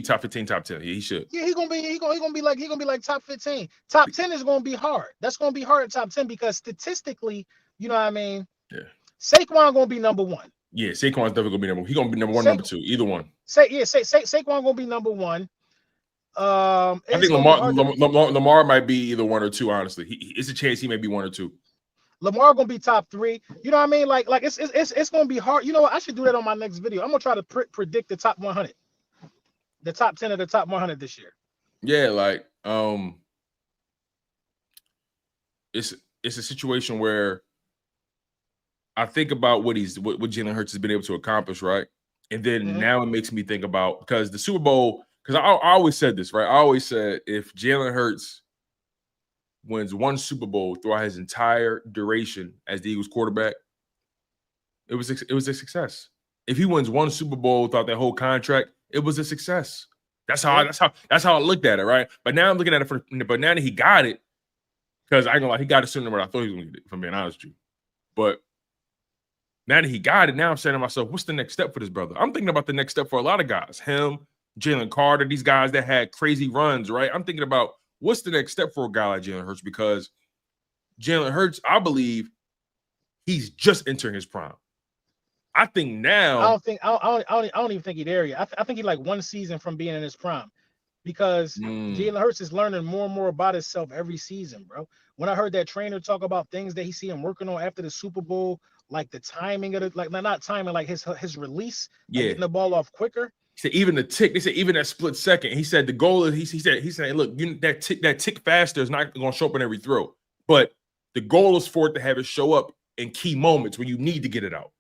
top 15, top 10. Yeah, he should. Yeah, he gonna be like top 15. Top 10 is gonna be hard. That's gonna be hard at top 10 because statistically, you know what I mean. Yeah. Saquon gonna be number 1. Yeah, Saquon's definitely gonna be number 1. He's gonna be number 1, number 2, either one. Saquon gonna be number 1. I think Lamar might be either 1 or 2. Honestly, it's a chance he may be 1 or 2. Lamar gonna be top 3. You know what I mean? Like it's gonna be hard. You know what? I should do that on my next video. I'm gonna try to predict the top 100, the top 10 of the top 100 this year. Yeah, like it's a situation where I think about what Jalen Hurts has been able to accomplish, right? And then now it makes me think about, because the Super Bowl, because I always said this, right? I always said if Jalen Hurts wins 1 Super Bowl throughout his entire duration as the Eagles quarterback, it was a success. If he wins 1 Super Bowl throughout that whole contract, it was a success. That's how I looked at it, right? But now I'm looking at it but now that he got it, because I ain't gonna lie, he got it sooner than what I thought he was gonna get it, if I'm being honest with you. But now that he got it, now I'm saying to myself, what's the next step for this brother? I'm thinking about the next step for a lot of guys. Him, Jalen Carter, these guys that had crazy runs, right? I'm thinking about what's the next step for a guy like Jalen Hurts, because Jalen Hurts, I believe, he's just entering his prime. I think now. I don't even think he's there yet. I think he's like 1 season from being in his prime, because Jalen Hurts is learning more and more about himself every season, bro. When I heard that trainer talk about things that he see him working on after the Super Bowl, like the timing of it, like not timing, like his release, like getting the ball off quicker. He said even the tick. They said even that split second. He said the goal is he said look, that tick faster is not going to show up in every throw, but the goal is for it to have it show up in key moments when you need to get it out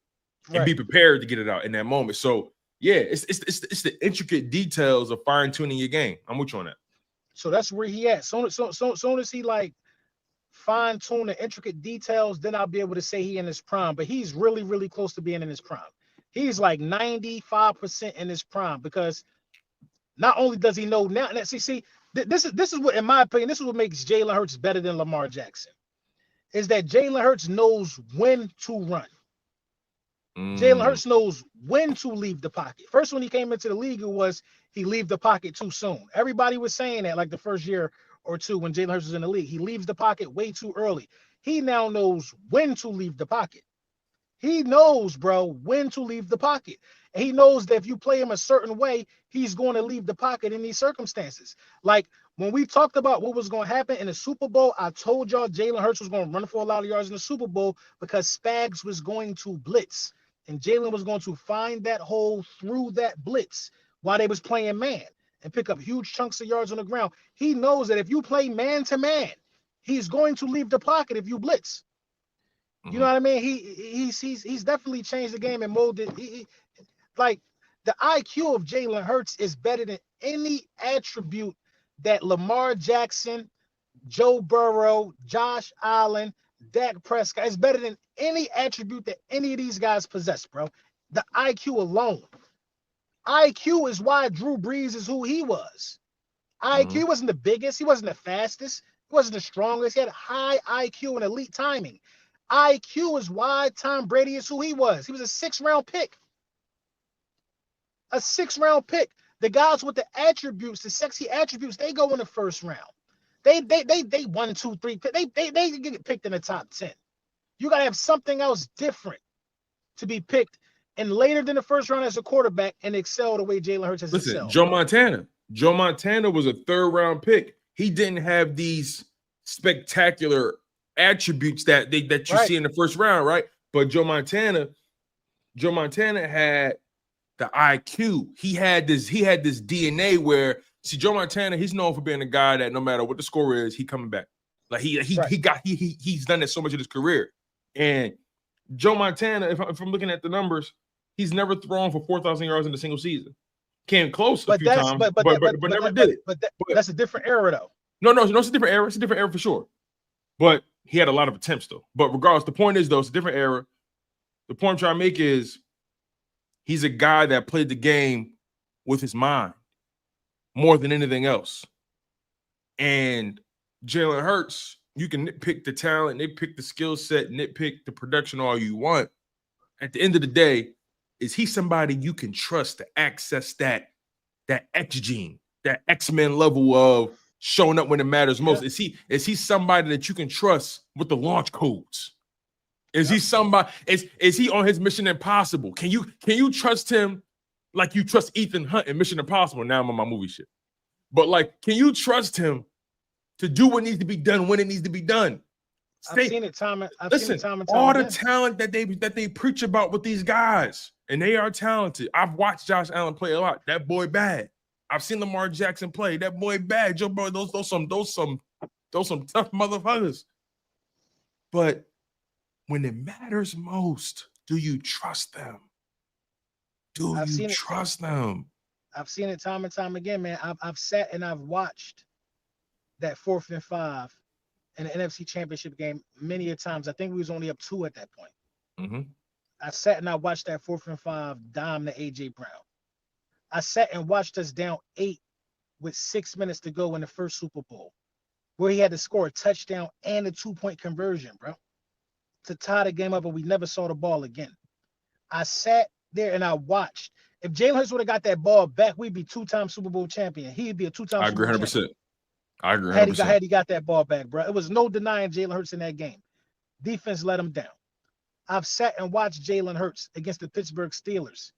and be prepared to get it out in that moment. So yeah, it's the intricate details of fine tuning your game. I'm with you on that. So that's where he at. Soon as he like fine tune the intricate details, then I'll be able to say he in his prime. But he's really, really close to being in his prime. He's like 95% in his prime because not only does he know now, this is what, in my opinion, this is what makes Jalen Hurts better than Lamar Jackson. Is that Jalen Hurts knows when to run. Jalen Hurts knows when to leave the pocket. First, when he came into the league, it was he leave the pocket too soon. Everybody was saying that like the first year or two when Jalen Hurts was in the league. He leaves the pocket way too early. He now knows when to leave the pocket. He knows, bro, when to leave the pocket. And he knows that if you play him a certain way, he's going to leave the pocket in these circumstances. Like when we talked about what was going to happen in the Super Bowl, I told y'all Jalen Hurts was going to run for a lot of yards in the Super Bowl because Spags was going to blitz. And Jalen was going to find that hole through that blitz while they was playing man and pick up huge chunks of yards on the ground. He knows that if you play man to man, he's going to leave the pocket if you blitz. You know what I mean? He's definitely changed the game and molded. Like the IQ of Jalen Hurts is better than any attribute that Lamar Jackson, Joe Burrow, Josh Allen, Dak Prescott is better than any attribute that any of these guys possess, bro. The IQ alone. IQ is why Drew Brees is who he was. IQ wasn't the biggest. He wasn't the fastest. He wasn't the strongest. He had high IQ and elite timing. IQ is why Tom Brady is who he was. He was a 6th-round pick. A 6th-round pick. The guys with the attributes, the sexy attributes, they go in the 1st round. They 1, 2, 3. They get picked in the top 10. You gotta have something else different to be picked and later than the 1st round as a quarterback and excel the way Jalen Hurts has excelled. Joe Montana was a 3rd-round pick. He didn't have these spectacular attributes that you see in the 1st round, right? But Joe Montana had the IQ. He had this DNA where Joe Montana, he's known for being a guy that no matter what the score is, he coming back. Like he's done that so much in his career. And Joe Montana, if I'm looking at the numbers, he's never thrown for 4,000 yards in a single season. Came close a few times, but never did it. But that's a different era, though. No, it's a different era. It's a different era for sure. But he had a lot of attempts, though. But regardless, the point is, though, it's a different era. The point I'm trying to make is he's a guy that played the game with his mind more than anything else. And Jalen Hurts, you can nitpick the talent, nitpick the skill set, nitpick the production all you want. At the end of the day, is he somebody you can trust to access that X gene, that X-Men level of showing up when it matters most? Is he somebody that you can trust with the launch codes? Is he somebody? Is he on his Mission Impossible? Can you trust him like you trust Ethan Hunt in Mission Impossible? Now I'm on my movie shit. But like, can you trust him to do what needs to be done when it needs to be done? I've seen it time and time all again. the talent that they preach about with these guys, and they are talented. I've watched Josh Allen play a lot. That boy bad. I've seen Lamar Jackson play. That boy bad. Joe Burrow, those some tough motherfuckers. But when it matters most, do you trust them? Trust them? I've seen it time and time again, man. I've sat and I've watched that 4th and 5 in the NFC Championship game many a times. I think we was only up 2 at that point. I sat and I watched that 4th and 5 dime to AJ Brown. I sat and watched us down 8 with 6 minutes to go in the first Super Bowl, where he had to score a touchdown and a 2-point conversion, bro, to tie the game up, and we never saw the ball again. I sat there and I watched. If Jalen Hurts would have got that ball back, we'd be 2-time Super Bowl champion. He'd be a 2-time Super Bowl 100%. champion. I agree 100%. Had he got that ball back, bro. It was no denying Jalen Hurts in that game. Defense let him down. I've sat and watched Jalen Hurts against the Pittsburgh Steelers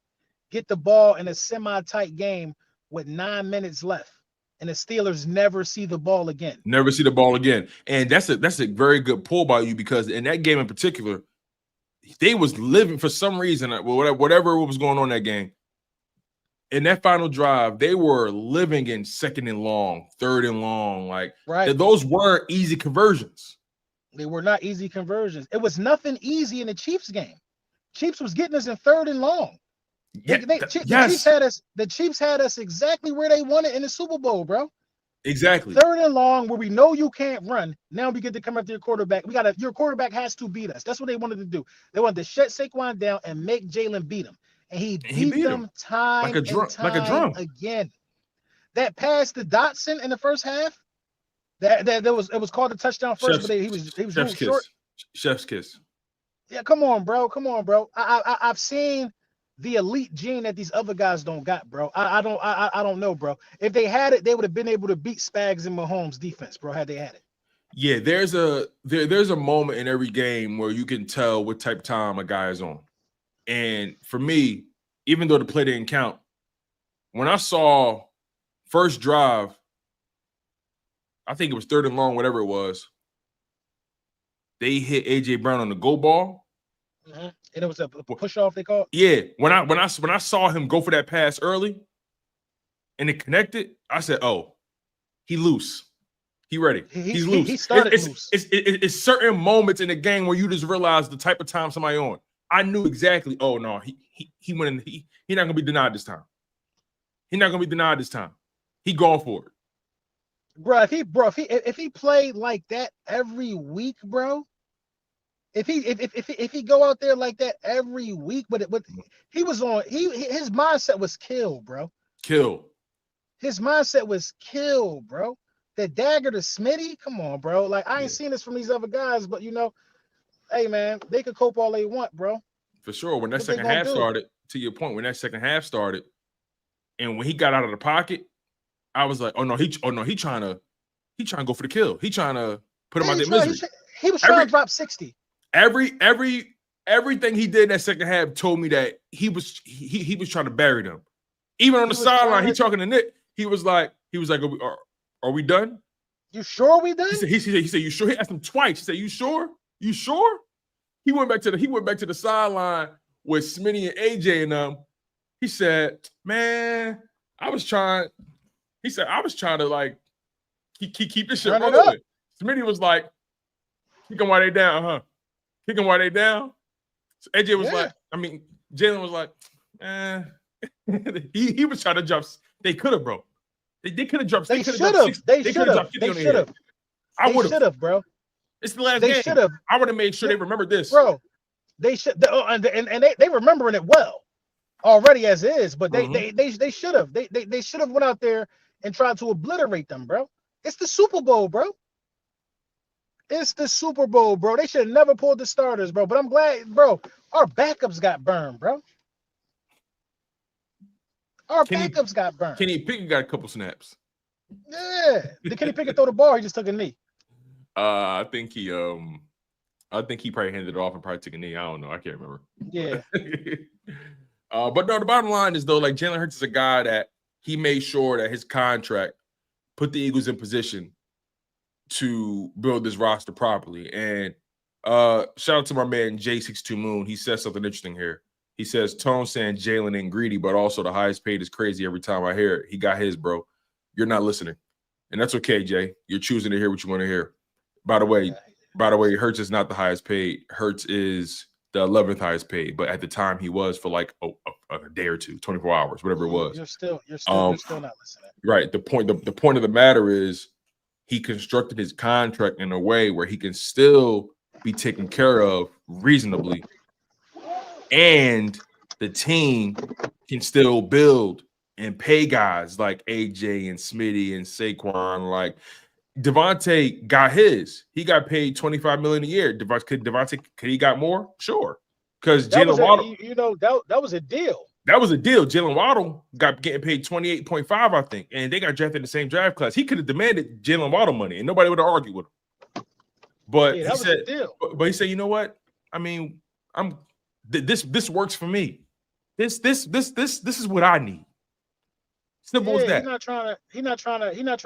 get the ball in a semi-tight game with 9 minutes left, and the Steelers never see the ball again. Never see the ball again. And that's a very good pull by you, because in that game in particular, they was living for some reason, whatever was going on in that game. In that final drive, they were living in 2nd and long, 3rd and long. Like, those weren't easy conversions. They were not easy conversions. It was nothing easy in the Chiefs game. Chiefs was getting us in 3rd and long. The Chiefs had us exactly where they wanted in the Super Bowl, bro. Exactly. 3rd and long, where we know you can't run. Now we get to come after your quarterback. Your quarterback has to beat us. That's what they wanted to do. They wanted to shut Saquon down and make Jalen beat him. and he And he beat beat him them time like a and time again. That pass to Dotson in the first half, that was called a touchdown first, but he was chef's ruled short. kiss. Chef's kiss. Yeah, come on, bro. I've seen the elite gene that these other guys don't got, bro. I don't know, bro. If they had it, they would have been able to beat Spags and Mahomes' defense, bro. Had they had it. Yeah, there's a moment in every game where you can tell what type of time a guy is on. And for me, even though the play didn't count, when I saw first drive, I think it was 3rd and long, whatever it was, they hit AJ Brown on the go ball. Mm-hmm. And it was a push off, they called. Yeah, when I saw him go for that pass early, and it connected, I said, "Oh, he loose, he ready, he's loose." He started loose. It's certain moments in the game where you just realize the type of time somebody on. I knew exactly. Oh no, he went in. He not gonna be denied this time. He's not gonna be denied this time. He going for it, bro. If he played like that every week, bro. If he go out there like that every week, but he was on. His mindset was kill, bro. Kill. His mindset was kill, bro. The dagger to Smitty, come on, bro. Like I ain't seen this from these other guys, but hey man, they could cope all they want, bro. For sure. When that second half started, to your point, when that second half started, and when he got out of the pocket, I was like, oh no, he trying to go for the kill. He trying to put him out there misery. He was trying to drop 60. Everything he did in that second half told me that he was trying to bury them. Even on the sideline, he talking to Nick. He was like, are we done? You sure we done? He said, you sure? He asked him twice. He said, you sure? You sure? He went back to the sideline with Smitty and AJ and them. He said, man, I was trying to like keep this shit rolling. Smitty was like, kick them while they down, huh? Kick them while they down. So AJ was like, Jalen was like, he was trying to jump. They could have, bro. They could have jumped. They should have. They should have. I would have, bro. It's the last game. They should have. I would have made sure they remembered this, bro. They should, and they remembering it well already as is. But they should have. They should have went out there and tried to obliterate them, bro. It's the Super Bowl, bro. It's the Super Bowl, bro. They should have never pulled the starters, bro. But I'm glad, bro. Our backups got burned, bro. Backups got burned. Kenny Pickett got a couple snaps. Yeah. Did Kenny Pickett throw the ball? He just took a knee. I think he probably handed it off and probably took a knee. I don't know. I can't remember. Yeah. But no, the bottom line is though, like Jalen Hurts is a guy that he made sure that his contract put the Eagles in position to build this roster properly. And shout out to my man J62 Moon. He says something interesting here. He says, Tone saying Jalen ain't greedy, but also the highest paid is crazy every time I hear it. He got his, bro. You're not listening. And that's okay, Jay. You're choosing to hear what you want to hear. By the way, Hurts is not the highest paid. Hurts is the 11th highest paid. But at the time, he was for like a day or two, 24 hours, whatever it was. You're still not listening. Right. The point of the matter is he constructed his contract in a way where he can still be taken care of reasonably, and the team can still build and pay guys like AJ and Smitty and Saquon. Like Devontae got his. He got paid $25 million a year. Devontae could he got more? Sure. Because Jalen Waddle, that was a deal. That was a deal. Jalen Waddle getting paid 28.5, I think, and they got drafted in the same draft class. He could have demanded Jalen Waddle money, and nobody would have argued with him. But he said, but he said, you know what? I mean, this works for me. This is what I need. Simple as that. He's not trying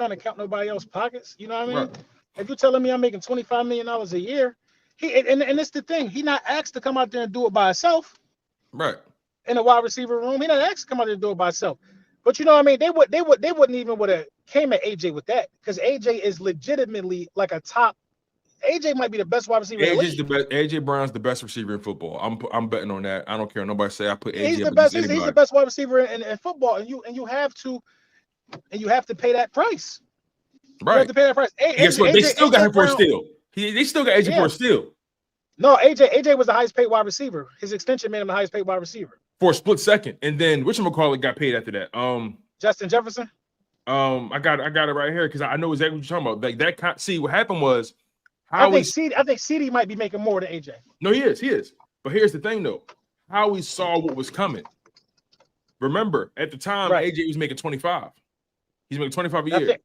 to count nobody else's pockets. You know what I mean? Right. If you're telling me I'm making $25 million a year, and it's the thing. He not asked to come out there and do it by himself. Right. In a wide receiver room, he not asked to come out there and do it by himself. But you know what I mean? They wouldn't even would have came at AJ with that, because AJ is legitimately like a top. AJ might be the best wide receiver. AJ Brown's the best receiver in football. I'm betting on that. I don't care. Nobody say I put AJ. He's the best. He's the best wide receiver in football, and you have to pay that price. Right. You have to pay that price. Guess what? They still got him for a steal. They still got AJ for a steal. No, AJ was the highest paid wide receiver. His extension made him the highest paid wide receiver. for a split second, and then whatchamacallit got paid after that. Justin Jefferson. I got it right here because I know exactly what you're talking about. Like that. See, what happened was I think CD might be making more than AJ. No, he is. But here's the thing, though. Howie saw what was coming. Remember, at the time, Right. AJ was making 25. He's making 25 a year.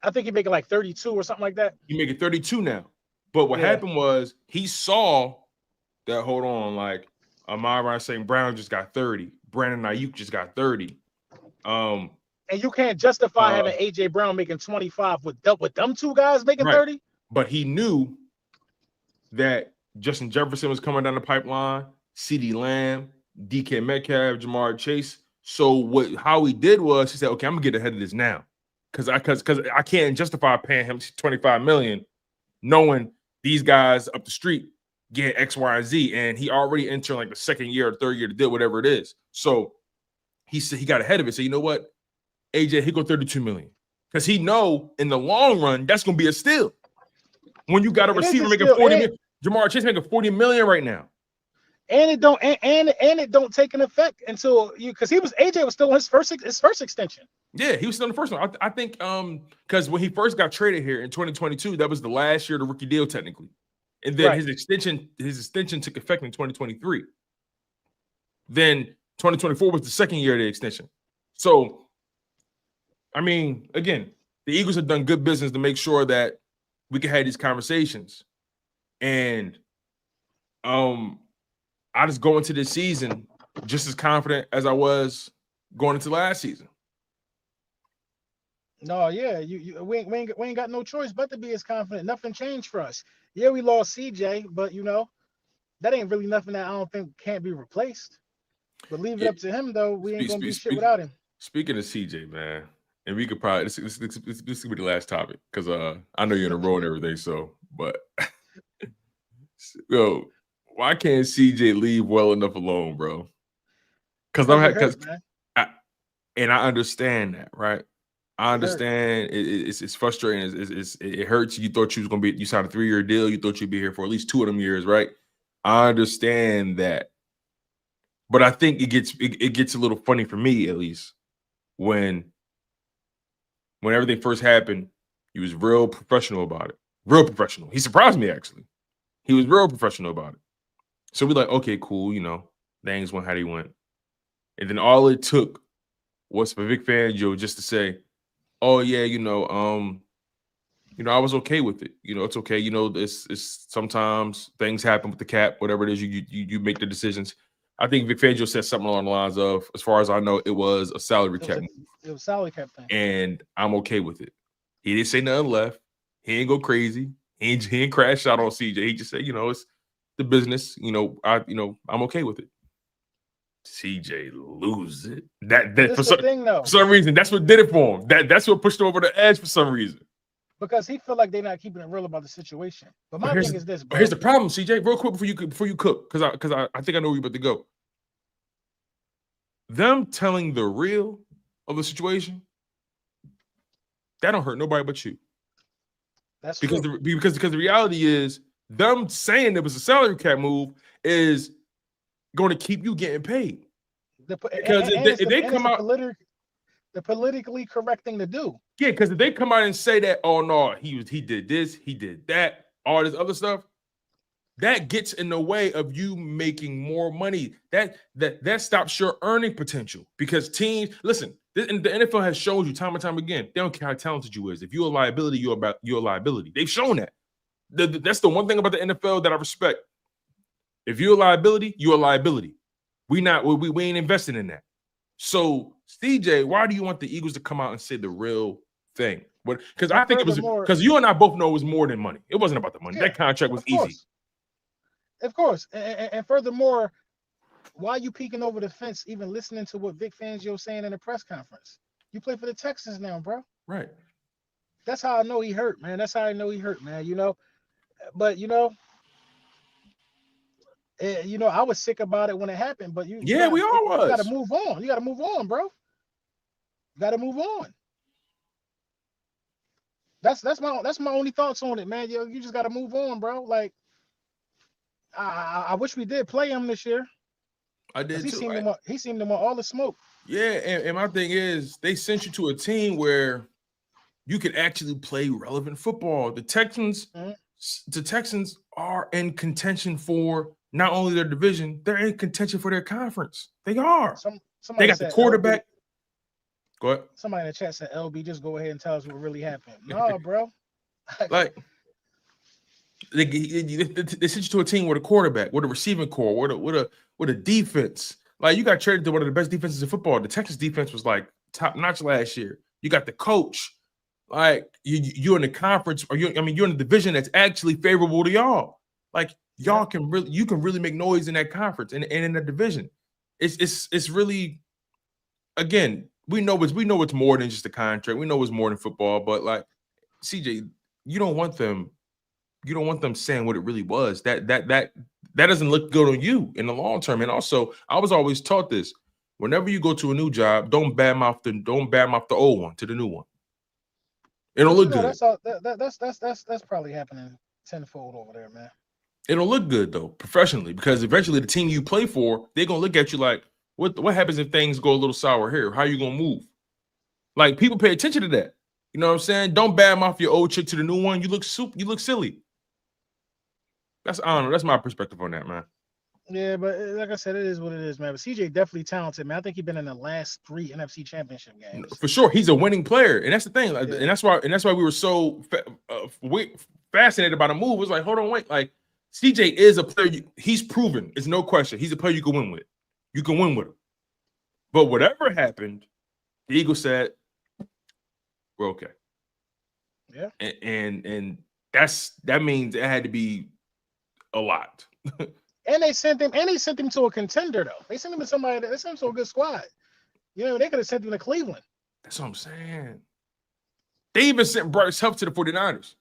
I think he's making like 32 or something like that. He's making 32 now. But what happened was he saw that. Hold on, like Amara saying Brown just got 30. Brandon Ayuk just got 30. And you can't justify having AJ Brown making 25 with them two guys making 30. But he knew that Justin Jefferson was coming down the pipeline, CeeDee Lamb, DK Metcalf, Jamar Chase. So what Howie did was he said, "Okay, I'm gonna get ahead of this now, because I can't justify paying him $25 million, knowing these guys up the street get X, Y, and Z, and he already entered like the second year or third year to deal, whatever it is." So he said he got ahead of it. So you know what? AJ, he go $32 million because he know in the long run that's gonna be a steal. When you got a receiver making 40 million, Jamar Chase making 40 million right now, and it don't take an effect until because AJ was still on his first extension. Yeah, he was still in the first one. I think because when he first got traded here in 2022, that was the last year of the rookie deal technically, and then his extension took effect in 2023. Then 2024 was the second year of the extension. So. I mean, again, the Eagles have done good business to make sure that we can have these conversations. And I just go into this season just as confident as I was going into last season. No, yeah, we ain't got no choice but to be as confident. Nothing changed for us. Yeah, we lost CJ, but that ain't really nothing that I don't think can't be replaced. But leave it up to him, though. We ain't gonna do shit without him. Speaking of CJ, man. And we could probably this could be the last topic because I know you're in a row and everything. So, but why can't CJ leave well enough alone, bro? Because I understand that, right? I understand it's frustrating. It hurts. You thought you signed a 3-year deal. You thought you'd be here for at least 2 of them years, right? I understand that, but I think it gets a little funny for me at least when everything first happened, he was real professional about it. Real professional. He surprised me, actually. He was real professional about it. So we're like, okay, cool, things went how they went. And then all it took was for Vic Fangio just to say, oh, yeah, I was okay with it. It's okay. It's sometimes things happen with the cap, whatever it is, you make the decisions. I think Vic Fangio said something along the lines of, as far as I know, it was a salary cap. It was salary cap thing. And I'm okay with it. He didn't say nothing left. He ain't go crazy. He ain't crash out on CJ. He just said, it's the business. I'm okay with it. CJ lose it. That for some reason, that's what did it for him. That's what pushed him over the edge for some reason. Because he feel like they're not keeping it real about the situation. But my thing is this, bro. Here's the problem, CJ. Real quick before you cook, because I think I know where you're about to go. Them telling the real of the situation, that don't hurt nobody but you. That's because true. Because the reality is them saying it was a salary cap move is going to keep you getting paid. Because if they come out, the politically correct thing to do. Yeah, because if they come out and say that, oh no, he did this, he did that, all this other stuff, that gets in the way of you making more money. That stops your earning potential because teams, listen, the NFL has shown you time and time again, they don't care how talented you is. If you're a liability, you're a liability. They've shown that. That's the one thing about the NFL that I respect. If you're a liability, you're a liability. We ain't investing in that. So, CJ, why do you want the Eagles to come out and say the real thing? Because I think it was because you and I both know it was more than money. It wasn't about the money. Yeah, that contract was easy. Of course. And furthermore, why are you peeking over the fence, even listening to what Vic Fangio saying in the press conference? You play for the Texans now, bro. Right. That's how I know he hurt, man. That's how I know he hurt, man. But I was sick about it when it happened. But we all was. You got to move on. You got to move on, bro. Got to move on. That's my only thoughts on it, man. You just got to move on, bro. Like, I wish we did play him this year. I did He too. seen them. He seen them on all the smoke. Yeah, and my thing is, they sent you to a team where you could actually play relevant football. The Texans are in contention for not only their division, they're in contention for their conference. They are. They Somebody got the said quarterback. LB, go ahead. Somebody in the chat said, LB, just go ahead and tell us what really happened. No, bro. Like, they sent you to a team with a quarterback, with a receiving core, with a defense. Like, you got traded to one of the best defenses in football. The Texas defense was like top notch last year. You got the coach. Like, you're in the conference, or you're in a division that's actually favorable to y'all. Like, y'all can really make noise in that conference and in that division. It's really, again, we know it's more than just a contract. We know it's more than football, but like, CJ, you don't want them saying what it really was. That doesn't look good on you in the long term. And also, I was always taught this: whenever you go to a new job, don't badmouth the old one to the new one. It'll look good. That's probably happening tenfold over there, man. It'll look good though, professionally, because eventually the team you play for, they're gonna look at you like, what happens if things go a little sour here? How you gonna move? Like, people pay attention to that. You know what I'm saying? Don't badmouth your old chick to the new one. You look silly. I don't know. That's my perspective on that, man. Yeah, but like I said, it is what it is, man. But CJ definitely talented, man. I think he's been in the last 3 NFC Championship games. For sure, he's a winning player, and that's the thing. Like, and that's why we were so fascinated by the move. It was like, hold on, wait. Like, CJ is a player. He's proven. It's no question. He's a player you can win with. You can win with him. But whatever happened, the Eagles said, we're okay. Yeah, and that means it had to be a lot. And they sent him to a contender, though. They sent him to somebody. They sent him to a good squad. You know, they could have sent him to Cleveland. That's what I'm saying. They even sent Bryce Huff to the 49ers.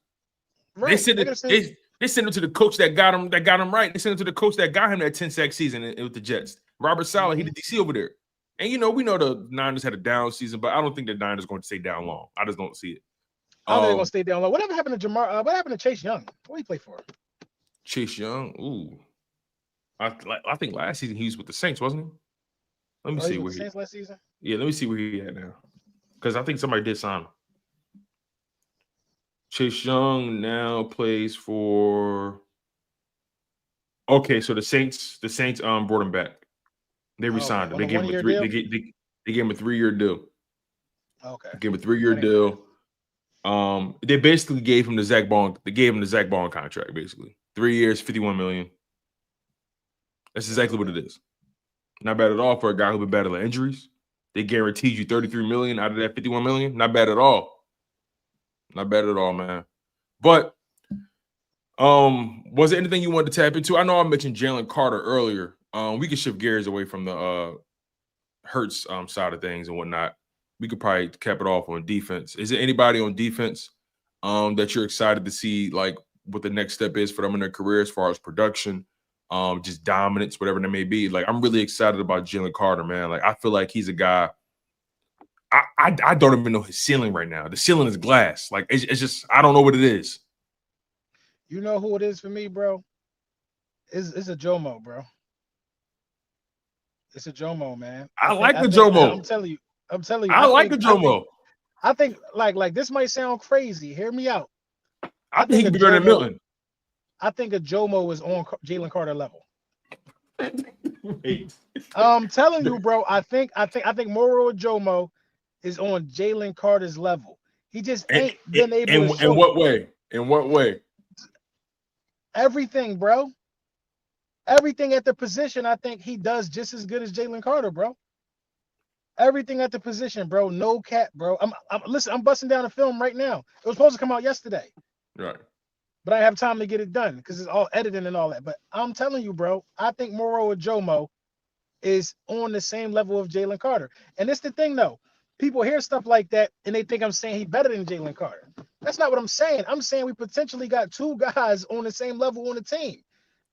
Right. They sent him to the coach that got him right. They sent him to the coach that got him that 10-sack season with the Jets. Robert Saleh, he the DC over there. And we know the Niners had a down season, but I don't think the Niners are going to stay down long. I just don't see it. I don't think they're going to stay down long. Whatever happened to Jamar? What happened to Chase Young? What did he play for? Chase Young? Ooh. I think last season he was with the Saints, wasn't he? Let me see where he Saints last season. Yeah, let me see where he at now. Because I think somebody did sign him. Chase Young now plays for. Okay, so the Saints brought him back. They re-signed him. They gave him a 3. They gave him a 3-year deal. Okay. They gave him a 3-year deal. They basically gave him the Zach Bond. They gave him the Zach Bond contract, basically. 3 years, $51 million. That's exactly what it is. Not bad at all for a guy who's been battling injuries. They guaranteed you $33 million out of that $51 million. Not bad at all. Not bad at all, man. But was there anything you wanted to tap into? I know I mentioned Jalen Carter earlier. We could shift gears away from the Hurts side of things and whatnot. We could probably cap it off on defense. Is there anybody on defense that you're excited to see, like, what the next step is for them in their career as far as production, just dominance, whatever that may be? Like, I'm really excited about Jalen Carter, man. Like, I feel like he's a guy. I don't even know his ceiling right now. The ceiling is glass. Like, it's just, I don't know what it is. You know who it is for me, bro? It's a Jomo, bro. It's a Jomo, man. I like the Jomo. I'm telling you. I like the Jomo. I think like this might sound crazy. Hear me out. I think he could be better than Milton. I think a Jomo is on Jalen Carter level. Wait. I'm telling you, bro. I think Moro Jomo is on Jalen Carter's level. He just ain't been able to show. In what way? In what way? Everything, bro. Everything at the position, I think he does just as good as Jalen Carter, bro. Everything at the position, bro. No cap, bro. I'm busting down the film right now. It was supposed to come out yesterday. Right. But I have time to get it done because it's all editing and all that. But I'm telling you, bro, I think Moro Jomo is on the same level of Jalen Carter. And it's the thing, though. People hear stuff like that and they think I'm saying he's better than Jalen Carter. That's not what I'm saying. I'm saying we potentially got 2 guys on the same level on the team.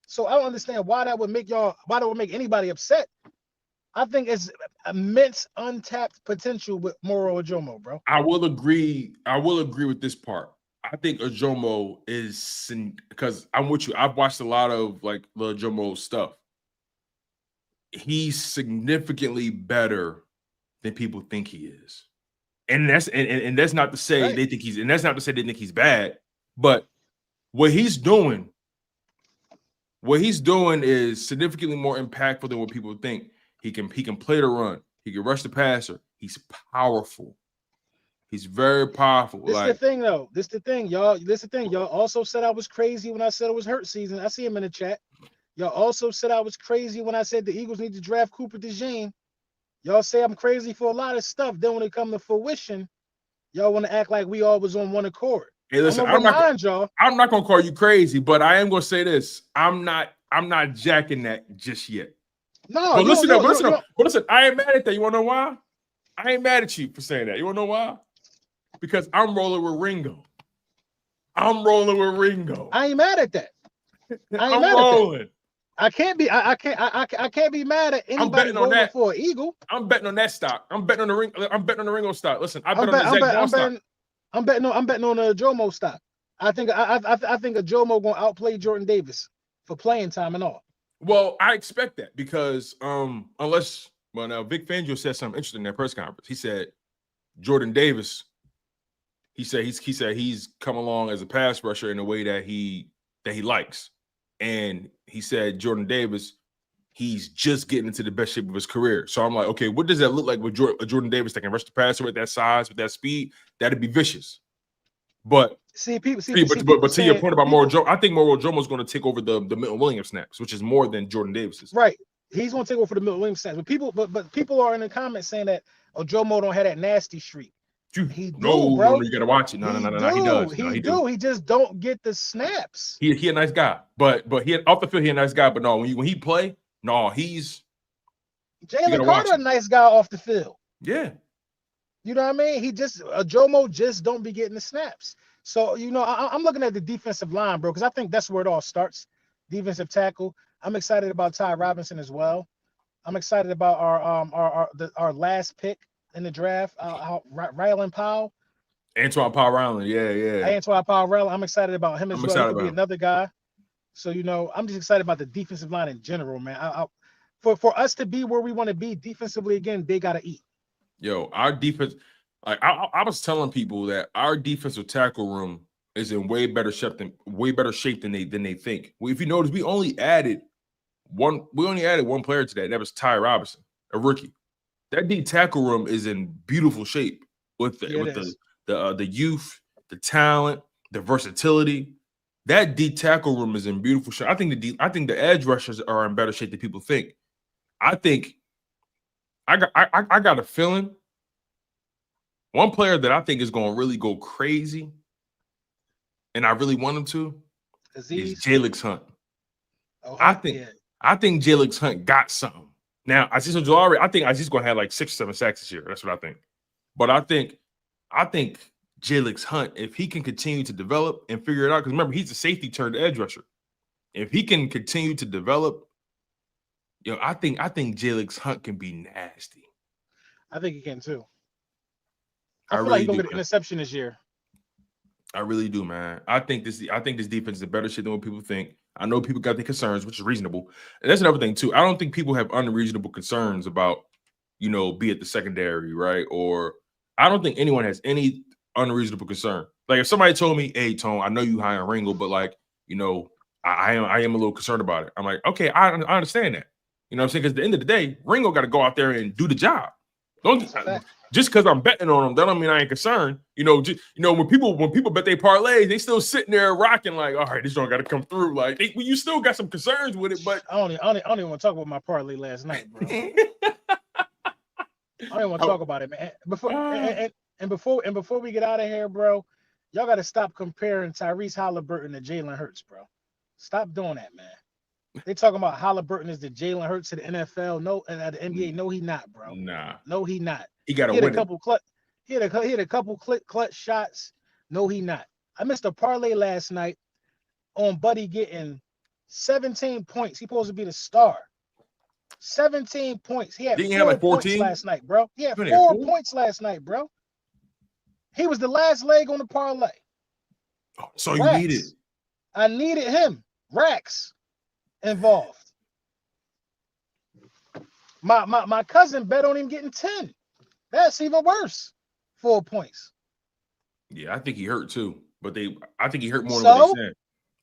So I don't understand why that would make anybody upset. I think it's immense untapped potential with Moro Ojomo, bro. I will agree with this part. I think Ojomo is, because I'm with you. I've watched a lot of like the Ojomo stuff. he's significantly better than people think he is. And that's not to say Right. they think he's, and that's not to say they think he's bad, but what he's doing is significantly more impactful than what people think. He can play the run, he can rush the passer, he's powerful. He's very powerful. This the thing though. This the thing, y'all. This the thing. Y'all also said I was crazy when I said it was hurt season. I see him in the chat. Y'all also said I was crazy when I said the Eagles need to draft Cooper Dejean. Y'all say I'm crazy for a lot of stuff. Then when it come to fruition, y'all want to act like we all was on one accord. Hey, listen, I'm not gonna call you crazy, but I am gonna say this. I'm not jacking that just yet. No, but listen, I ain't mad at that. You wanna know why? I ain't mad at you for saying that. You wanna know why? Because I'm rolling with Ringo. I ain't mad at that. I'm rolling. I can't be. I can't be mad at anybody rolling for an Eagle. I'm betting on that stock. I'm betting on the Ringo stock. Listen, I bet on the Zach Ball stock. I'm betting on a Jomo stock. I think a Jomo gonna outplay Jordan Davis for playing time and all. Well, I expect that because unless now Vic Fangio said something interesting in that press conference. He said Jordan Davis. He said he's come along as a pass rusher in a way that he likes, and he said Jordan Davis, he's just getting into the best shape of his career. So I'm like, okay, what does that look like with Jordan Davis that can rush the passer with that size, with that speed? That'd be vicious. But to your point about Moro Jomo, I think Moro Jomo is going to take over the Milton Williams snaps, which is more than Jordan Davis's. Right, he's going to take over for the Milton Williams snaps. But people are in the comments saying that Jomo don't have that nasty streak. He do, bro. No, you gotta watch it. No, he does. He just don't get the snaps. He a nice guy, but he off the field he a nice guy. But no, when he play, no, he's Jalen Carter a nice guy off the field. Yeah, you know what I mean. He just Jomo just don't be getting the snaps. So I'm looking at the defensive line, bro, because I think that's where it all starts. Defensive tackle. I'm excited about Ty Robinson as well. I'm excited about our last pick in the draft, Rylan Powell. Antoine Powell Rylan, yeah. Antoine Powell Rylan. I'm excited about him as well. He could be another guy. So, I'm just excited about the defensive line in general, man. For us to be where we want to be defensively again, they got to eat. Yo, our defense, like I was telling people that our defensive tackle room is in way better shape than they think. Well, if you notice, we only added one player to that, and that was Ty Robinson, a rookie. That D tackle room is in beautiful shape with the youth, the talent, the versatility. That D tackle room is in beautiful shape. I think the edge rushers are in better shape than people think. I got a feeling one player that I think is going to really go crazy, and I really want him to, is Jalen Hurts. Oh, I think Jalen Hurts got something. Now, Aziz Ojulari, I think Aziz going to have like 6 or 7 sacks this year. That's what I think. But I think Jalen Hurts, if he can continue to develop and figure it out, because remember, he's a safety turned edge rusher. If he can continue to develop, I think Jalen Hurts can be nasty. I think he can too. I feel like he's going to get an interception this year. I really do, man. I think this defense is in better shit than what people think. I know people got their concerns, which is reasonable. And that's another thing, too. I don't think people have unreasonable concerns about, be it the secondary, right? Or I don't think anyone has any unreasonable concern. Like if somebody told me, hey, Tone, I know you high on Ringo, but like, I am a little concerned about it. I'm like, okay, I understand that. You know what I'm saying? Because at the end of the day, Ringo got to go out there and do the job. Just because I'm betting on him, that don't mean I ain't concerned. When people bet they parlays, they still sitting there rocking like, all right, this one got to come through. Like, you still got some concerns with it, but I don't even want to talk about my parlay last night, bro. I don't even want to talk about it, man. Before we get out of here, bro, y'all got to stop comparing Tyrese Halliburton to Jalen Hurts, bro. Stop doing that, man. They talking about Halliburton is the Jalen Hurts to the NFL. No, and at the NBA, no, he not, bro. Nah, no, he not. He got to win. He had a couple clutch shots. No, he not. I missed a parlay last night on Buddy getting 17 points. He supposed to be the star. 17 points. He had 4 points last night, bro. He had 4 points last night, bro. He was the last leg on the parlay. Oh, so you needed. I needed him. Racks involved. My cousin bet on him getting 10. That's even worse. 4 points. Yeah, I think he hurt too. But I think he hurt more than what So they said.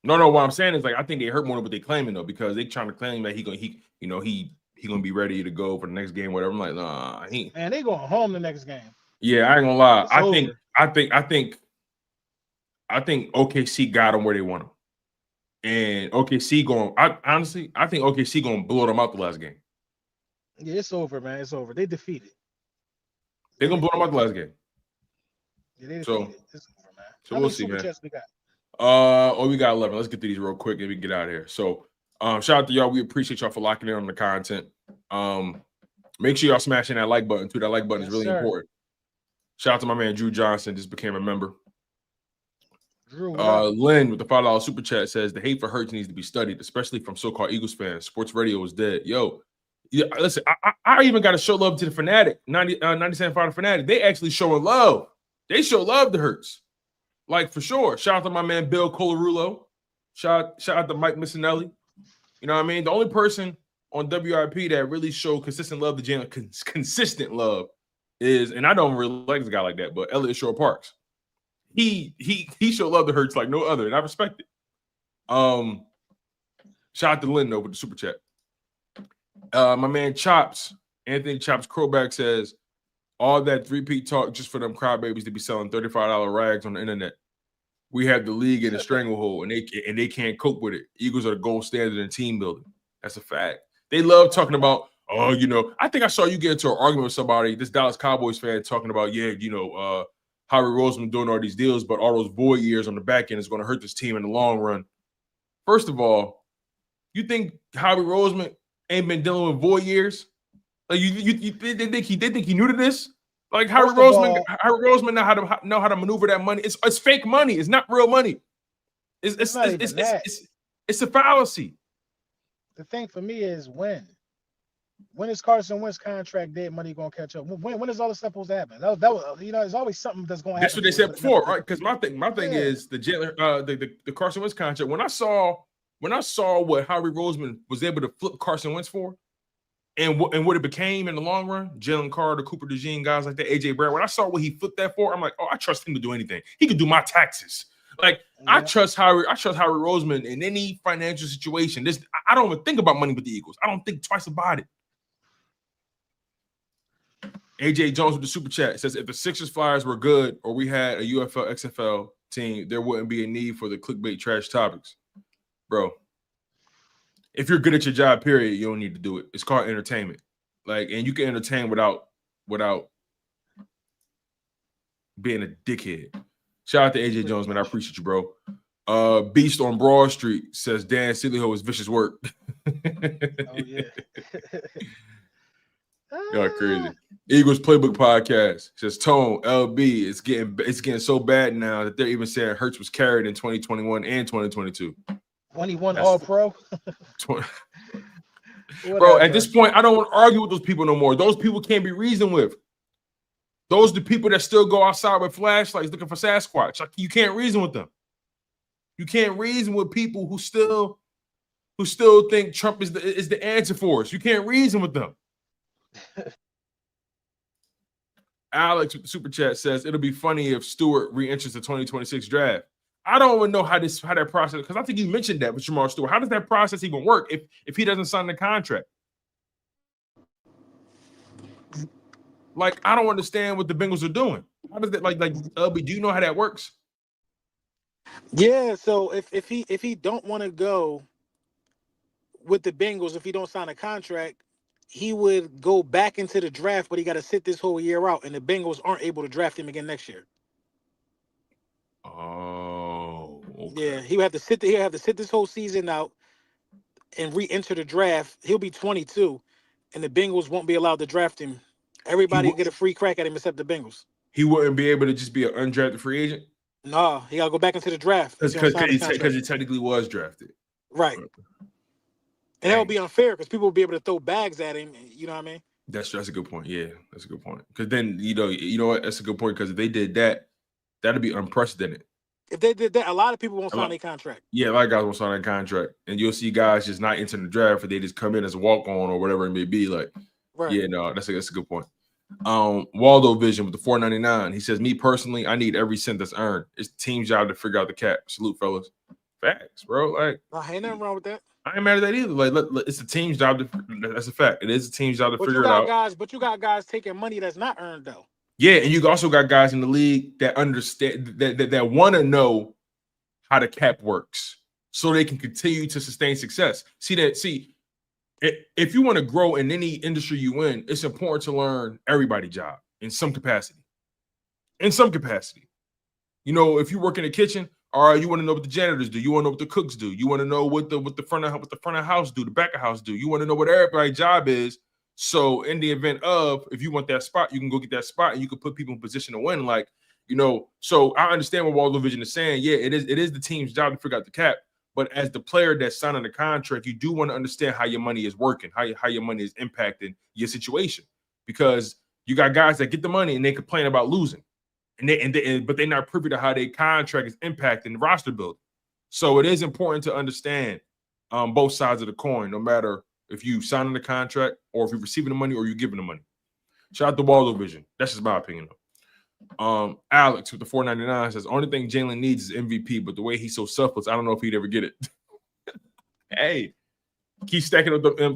No, what I'm saying is like I think they hurt more than what they claiming though, because they trying to claim that he gonna be ready to go for the next game, whatever. I'm like, nah, man, they going home the next game. Yeah, I ain't gonna lie. It's over. I think OKC got them where they want them. And OKC I think OKC gonna blow them out the last game. Yeah, it's over, man. It's over. They defeated. They're gonna blow them out the last game. Yeah, they defeated. So, it's over, man. So How we'll many see, super man. chats we got? We got 11. Let's get through these real quick and we can get out of here. So, shout out to y'all. We appreciate y'all for locking in on the content. Make sure y'all smashing that like button too. That like button is really important. Shout out to my man Drew Johnson, just became a member. Drew, Lynn with the $5 super chat says the hate for Hurts needs to be studied, especially from so-called Eagles fans. Sports radio is dead. Yo, yeah, listen, I even got to show love to the Fanatic, 97.5 Fanatic. They actually showing love. They show love to Hurts. Like, for sure. Shout out to my man Bill Colarulo. Shout out to Mike Missinelli. You know what I mean? The only person on WIP that really showed consistent love to Jalen, consistent love is, and I don't really like this guy like that, but Elliott Shore Parks. He showed love to Hurts like no other, and I respect it. Shout out to Lynn though with the super chat. My man Chops, Anthony Chops Crowback says, all that three-peat talk just for them crybabies to be selling $35 rags on the internet. We have the league in a stranglehold, and they can't cope with it. Eagles are the gold standard in team building. That's a fact. They love talking about, I think I saw you get into an argument with somebody, this Dallas Cowboys fan, talking about, Howie Roseman doing all these deals, but all those void years on the back end is going to hurt this team in the long run. First of all, you think Howie Roseman ain't been dealing with void years? Like you think he knew to this? Like Howie Roseman know how to maneuver that money. It's fake money. It's not real money. It's a fallacy. The thing for me is when is Carson Wentz's contract dead money gonna catch up? When is all this stuff supposed to happen? That was there's always something that's gonna happen. That's what they said before, right? Because my thing is the Jalen the Carson Wentz contract. When I saw what Howie Roseman was able to flip Carson Wentz for, and what it became in the long run, Jalen Carter, Cooper DeJean, guys like that, AJ Brown. When I saw what he flipped that for, I'm like, oh, I trust him to do anything. He could do my taxes. Like I trust Howie Roseman in any financial situation. I don't even think about money with the Eagles. I don't think twice about it. AJ Jones with the super chat says, if the Sixers Flyers were good or we had a UFL XFL team, there wouldn't be a need for the clickbait trash topics. Bro, if you're good at your job, period, you don't need to do it. It's called entertainment. And you can entertain without being a dickhead. Shout out to AJ Jones, man. I appreciate you, bro. Beast on Broad Street says Dan Sillyho is vicious work. Oh yeah. Y'all crazy. Eagles Playbook Podcast says Tone LB. It's getting so bad now that they're even saying Hurts was carried in 2021 and 2022. When he won All-Pro. Bro, at this point, I don't want to argue with those people no more. Those people can't be reasoned with. Those are the people that still go outside with flashlights looking for Sasquatch. Like, you can't reason with them. You can't reason with people who still think Trump is the answer for us. You can't reason with them. Alex with the super chat says it'll be funny if Stewart re-enters the 2026 draft. I don't even know how that process, because I think you mentioned that with Jamar Stewart. How does that process even work if he doesn't sign the contract? Like, I don't understand what the Bengals are doing. How does that like LB, do you know how that works? Yeah, so if he don't want to go with the Bengals, if he don't sign a contract, he would go back into the draft, but he got to sit this whole year out, and the Bengals aren't able to draft him again next year. Oh, okay. Yeah, he'll have to sit this whole season out and re-enter the draft. He'll be 22, and the Bengals won't be allowed to draft him. Everybody will get a free crack at him except the Bengals. He wouldn't be able to just be an undrafted free agent? No, he got to go back into the draft. Because he technically was drafted. Right. And that would be unfair because people will be able to throw bags at him. You know what I mean? That's a good point. Yeah, that's a good point. Because then, you know what? That's a good point because if they did that, that'd be unprecedented. If they did that, a lot of people won't sign a contract. Yeah, a lot of guys won't sign that contract, and you'll see guys just not entering the draft, but they just come in as a walk on or whatever it may be. Like, right. Yeah, no, that's a good point. Waldo Vision with the 499. He says, me personally, I need every cent that's earned. It's the team's job to figure out the cap. Salute, fellas. Facts, bro. Like, ain't nothing wrong with that. I ain't mad at that either. Like, it's the team's job to. That's a fact. It is the team's job to figure it out. But you got guys taking money that's not earned though. Yeah, and you also got guys in the league that understand that want to know how the cap works, so they can continue to sustain success. See, if you want to grow in any industry you in, it's important to learn everybody's job in some capacity. In some capacity, you know, if you work in the kitchen, all right, you want to know what the janitors do. You want to know what the cooks do. You want to know what the front of house do, the back of house do. You want to know what everybody's job is. So in the event of, if you want that spot, you can go get that spot, and you can put people in position to win. Like, you know, so I understand what Waldo Vision is saying. Yeah, it is the team's job to figure out the cap. But as the player that's signing the contract, you do want to understand how your money is working, how your money is impacting your situation. Because you got guys that get the money and they complain about losing. But they're not privy to how their contract is impacting the roster building. So it is important to understand both sides of the coin, no matter if you signing the contract or if you're receiving the money or you're giving the money. Shout out to Waldo Vision. That's just my opinion, though. Alex with the 499 says, only thing Jalen needs is MVP, but the way he's so selfless, I don't know if he'd ever get it. Hey, keep stacking up them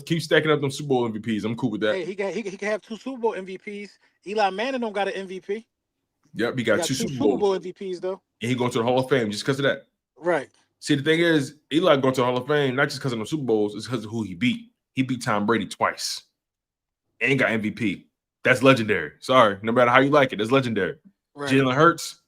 Super Bowl MVPs. I'm cool with that. Hey, he can have 2 Super Bowl MVPs. Eli Manning don't got an MVP. Yep, he got two Super Bowl MVPs though. And he going to the Hall of Fame just because of that. Right. See, the thing is, Eli going to the Hall of Fame not just because of the Super Bowls, it's because of who he beat. He beat Tom Brady twice. And got MVP. That's legendary. Sorry, no matter how you like it, it's legendary. Right. Jalen Hurts,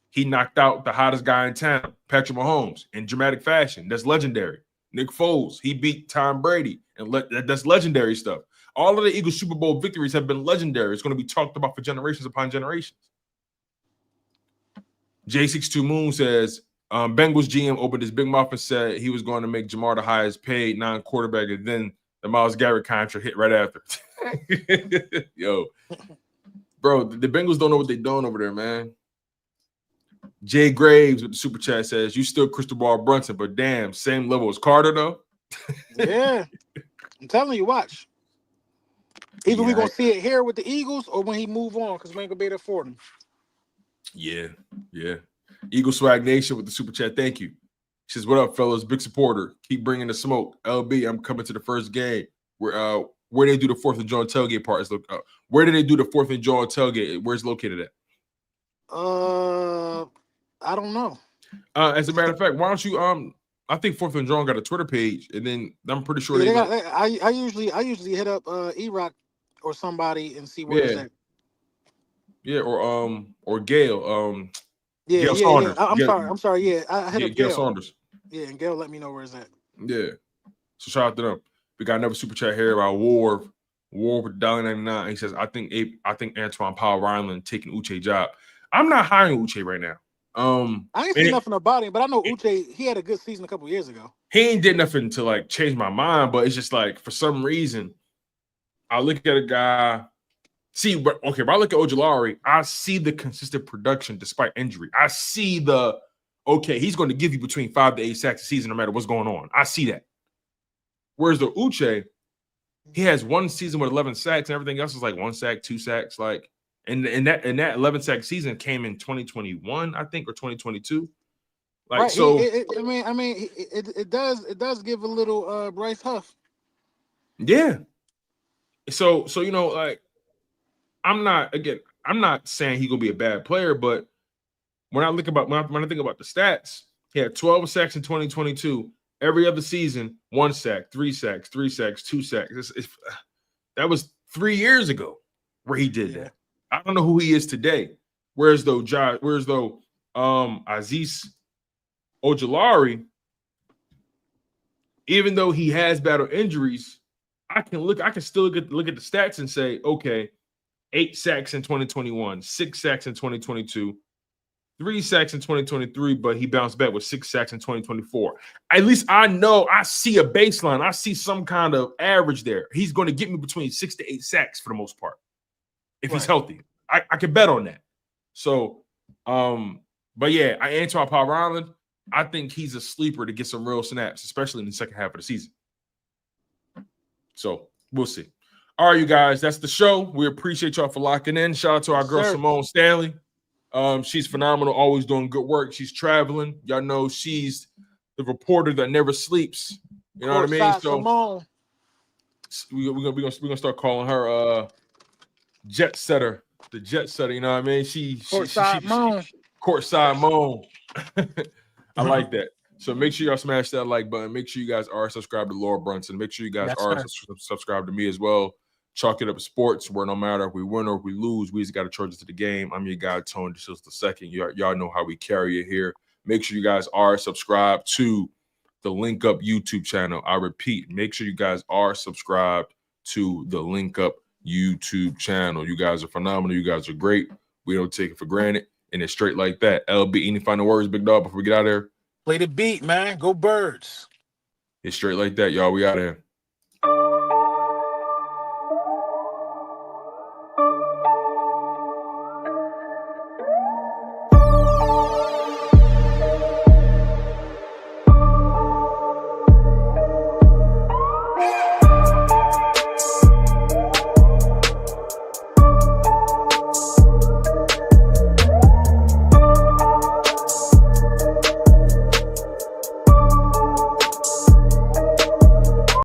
he knocked out the hottest guy in town, Patrick Mahomes, in dramatic fashion. That's legendary. Nick Foles, he beat Tom Brady, and that's legendary stuff. All of the Eagles Super Bowl victories have been legendary. It's going to be talked about for generations upon generations. J62 Moon says, Bengals GM opened his big mouth and said he was going to make Jamar the highest paid non-quarterback, and then the Myles Garrett contract hit right after. Yo, bro, the Bengals don't know what they're doing over there, man. Jay Graves with the super chat says, you still crystal ball Brunson, but damn, same level as Carter, though. Yeah. I'm telling you, watch. Either we're going to see it here with the Eagles or when he move on, because we ain't going to be able to afford him. Yeah. Eagle Swag Nation with the super chat. Thank you. He says, what up, fellas? Big supporter. Keep bringing the smoke. LB, I'm coming to the first game. Where they do the 4th of July tailgate part is where did they do the 4th of July tailgate? Where's it located at? I don't know. As a matter of fact, why don't you I think 4th of July got a Twitter page, and then I'm pretty sure I usually hit up E-Rock or somebody and see where it's at. Yeah, or Gail. Gail Saunders. Yeah. I'm sorry. Yeah, I hit up Gail Saunders. Yeah, and Gail let me know where it's at. Yeah. So shout out to them. We got another super chat here about War with $1.99. He says, I think Antoine Powell Ryland taking Uche's job. I'm not hiring Uche right now. I ain't seen nothing about him, but I know Uche, he had a good season a couple years ago. He ain't did nothing to like change my mind, but it's just like for some reason, I look at a guy. When I look at Ojulari, I see the consistent production despite injury. I see he's going to give you between 5 to 8 sacks a season no matter what's going on. I see that. Whereas the Uche, he has one season with 11 sacks and everything else is like 1 sack, 2 sacks. Like, and that 11 sack season came in 2021, I think, or 2022. Like, right. So it does give a little Bryce Huff. Yeah. So you know, like, I'm not saying he's gonna be a bad player, but when I think about the stats, he had 12 sacks in 2022. Every other season, 1 sack, 3 sacks, 2 sacks. That was 3 years ago where he did that. I don't know who he is today. Whereas though Azeez Ojulari, even though he has battled injuries, I can still look at the stats and say, okay, 8 sacks in 2021, 6 sacks in 2022, 3 sacks in 2023, but he bounced back with 6 sacks in 2024. At least I know I see a baseline. I see some kind of average there. He's going to get me between 6 to 8 sacks for the most part if he's healthy. I can bet on that. So, but But yeah, Antoine Powell-Ryland, I think he's a sleeper to get some real snaps, especially in the second half of the season. So we'll see. All right, you guys, that's the show. We appreciate y'all for locking in. Shout out to our girl, Symone Stanley. She's phenomenal, always doing good work. She's traveling. Y'all know she's the reporter that never sleeps. You know what I mean? So we're gonna start calling her jet setter, the jet setter. You know what I mean? Courtside Moan. I like that. So make sure y'all smash that like button. Make sure you guys are subscribed to Laura Brunson. Make sure you guys subscribed to me as well. Chalk it up sports, where no matter if we win or if we lose, we just got to charge it to the game. I'm your guy, Tone DeShields II. Y'all know how we carry it here. Make sure you guys are subscribed to the Linc Up YouTube channel. I repeat, make sure you guys are subscribed to the Linc Up YouTube channel. You guys are phenomenal. You guys are great. We don't take it for granted. And it's straight like that. LB, any final words, big dog, before we get out of here? Play the beat, man. Go Birds. It's straight like that, y'all. We out of here.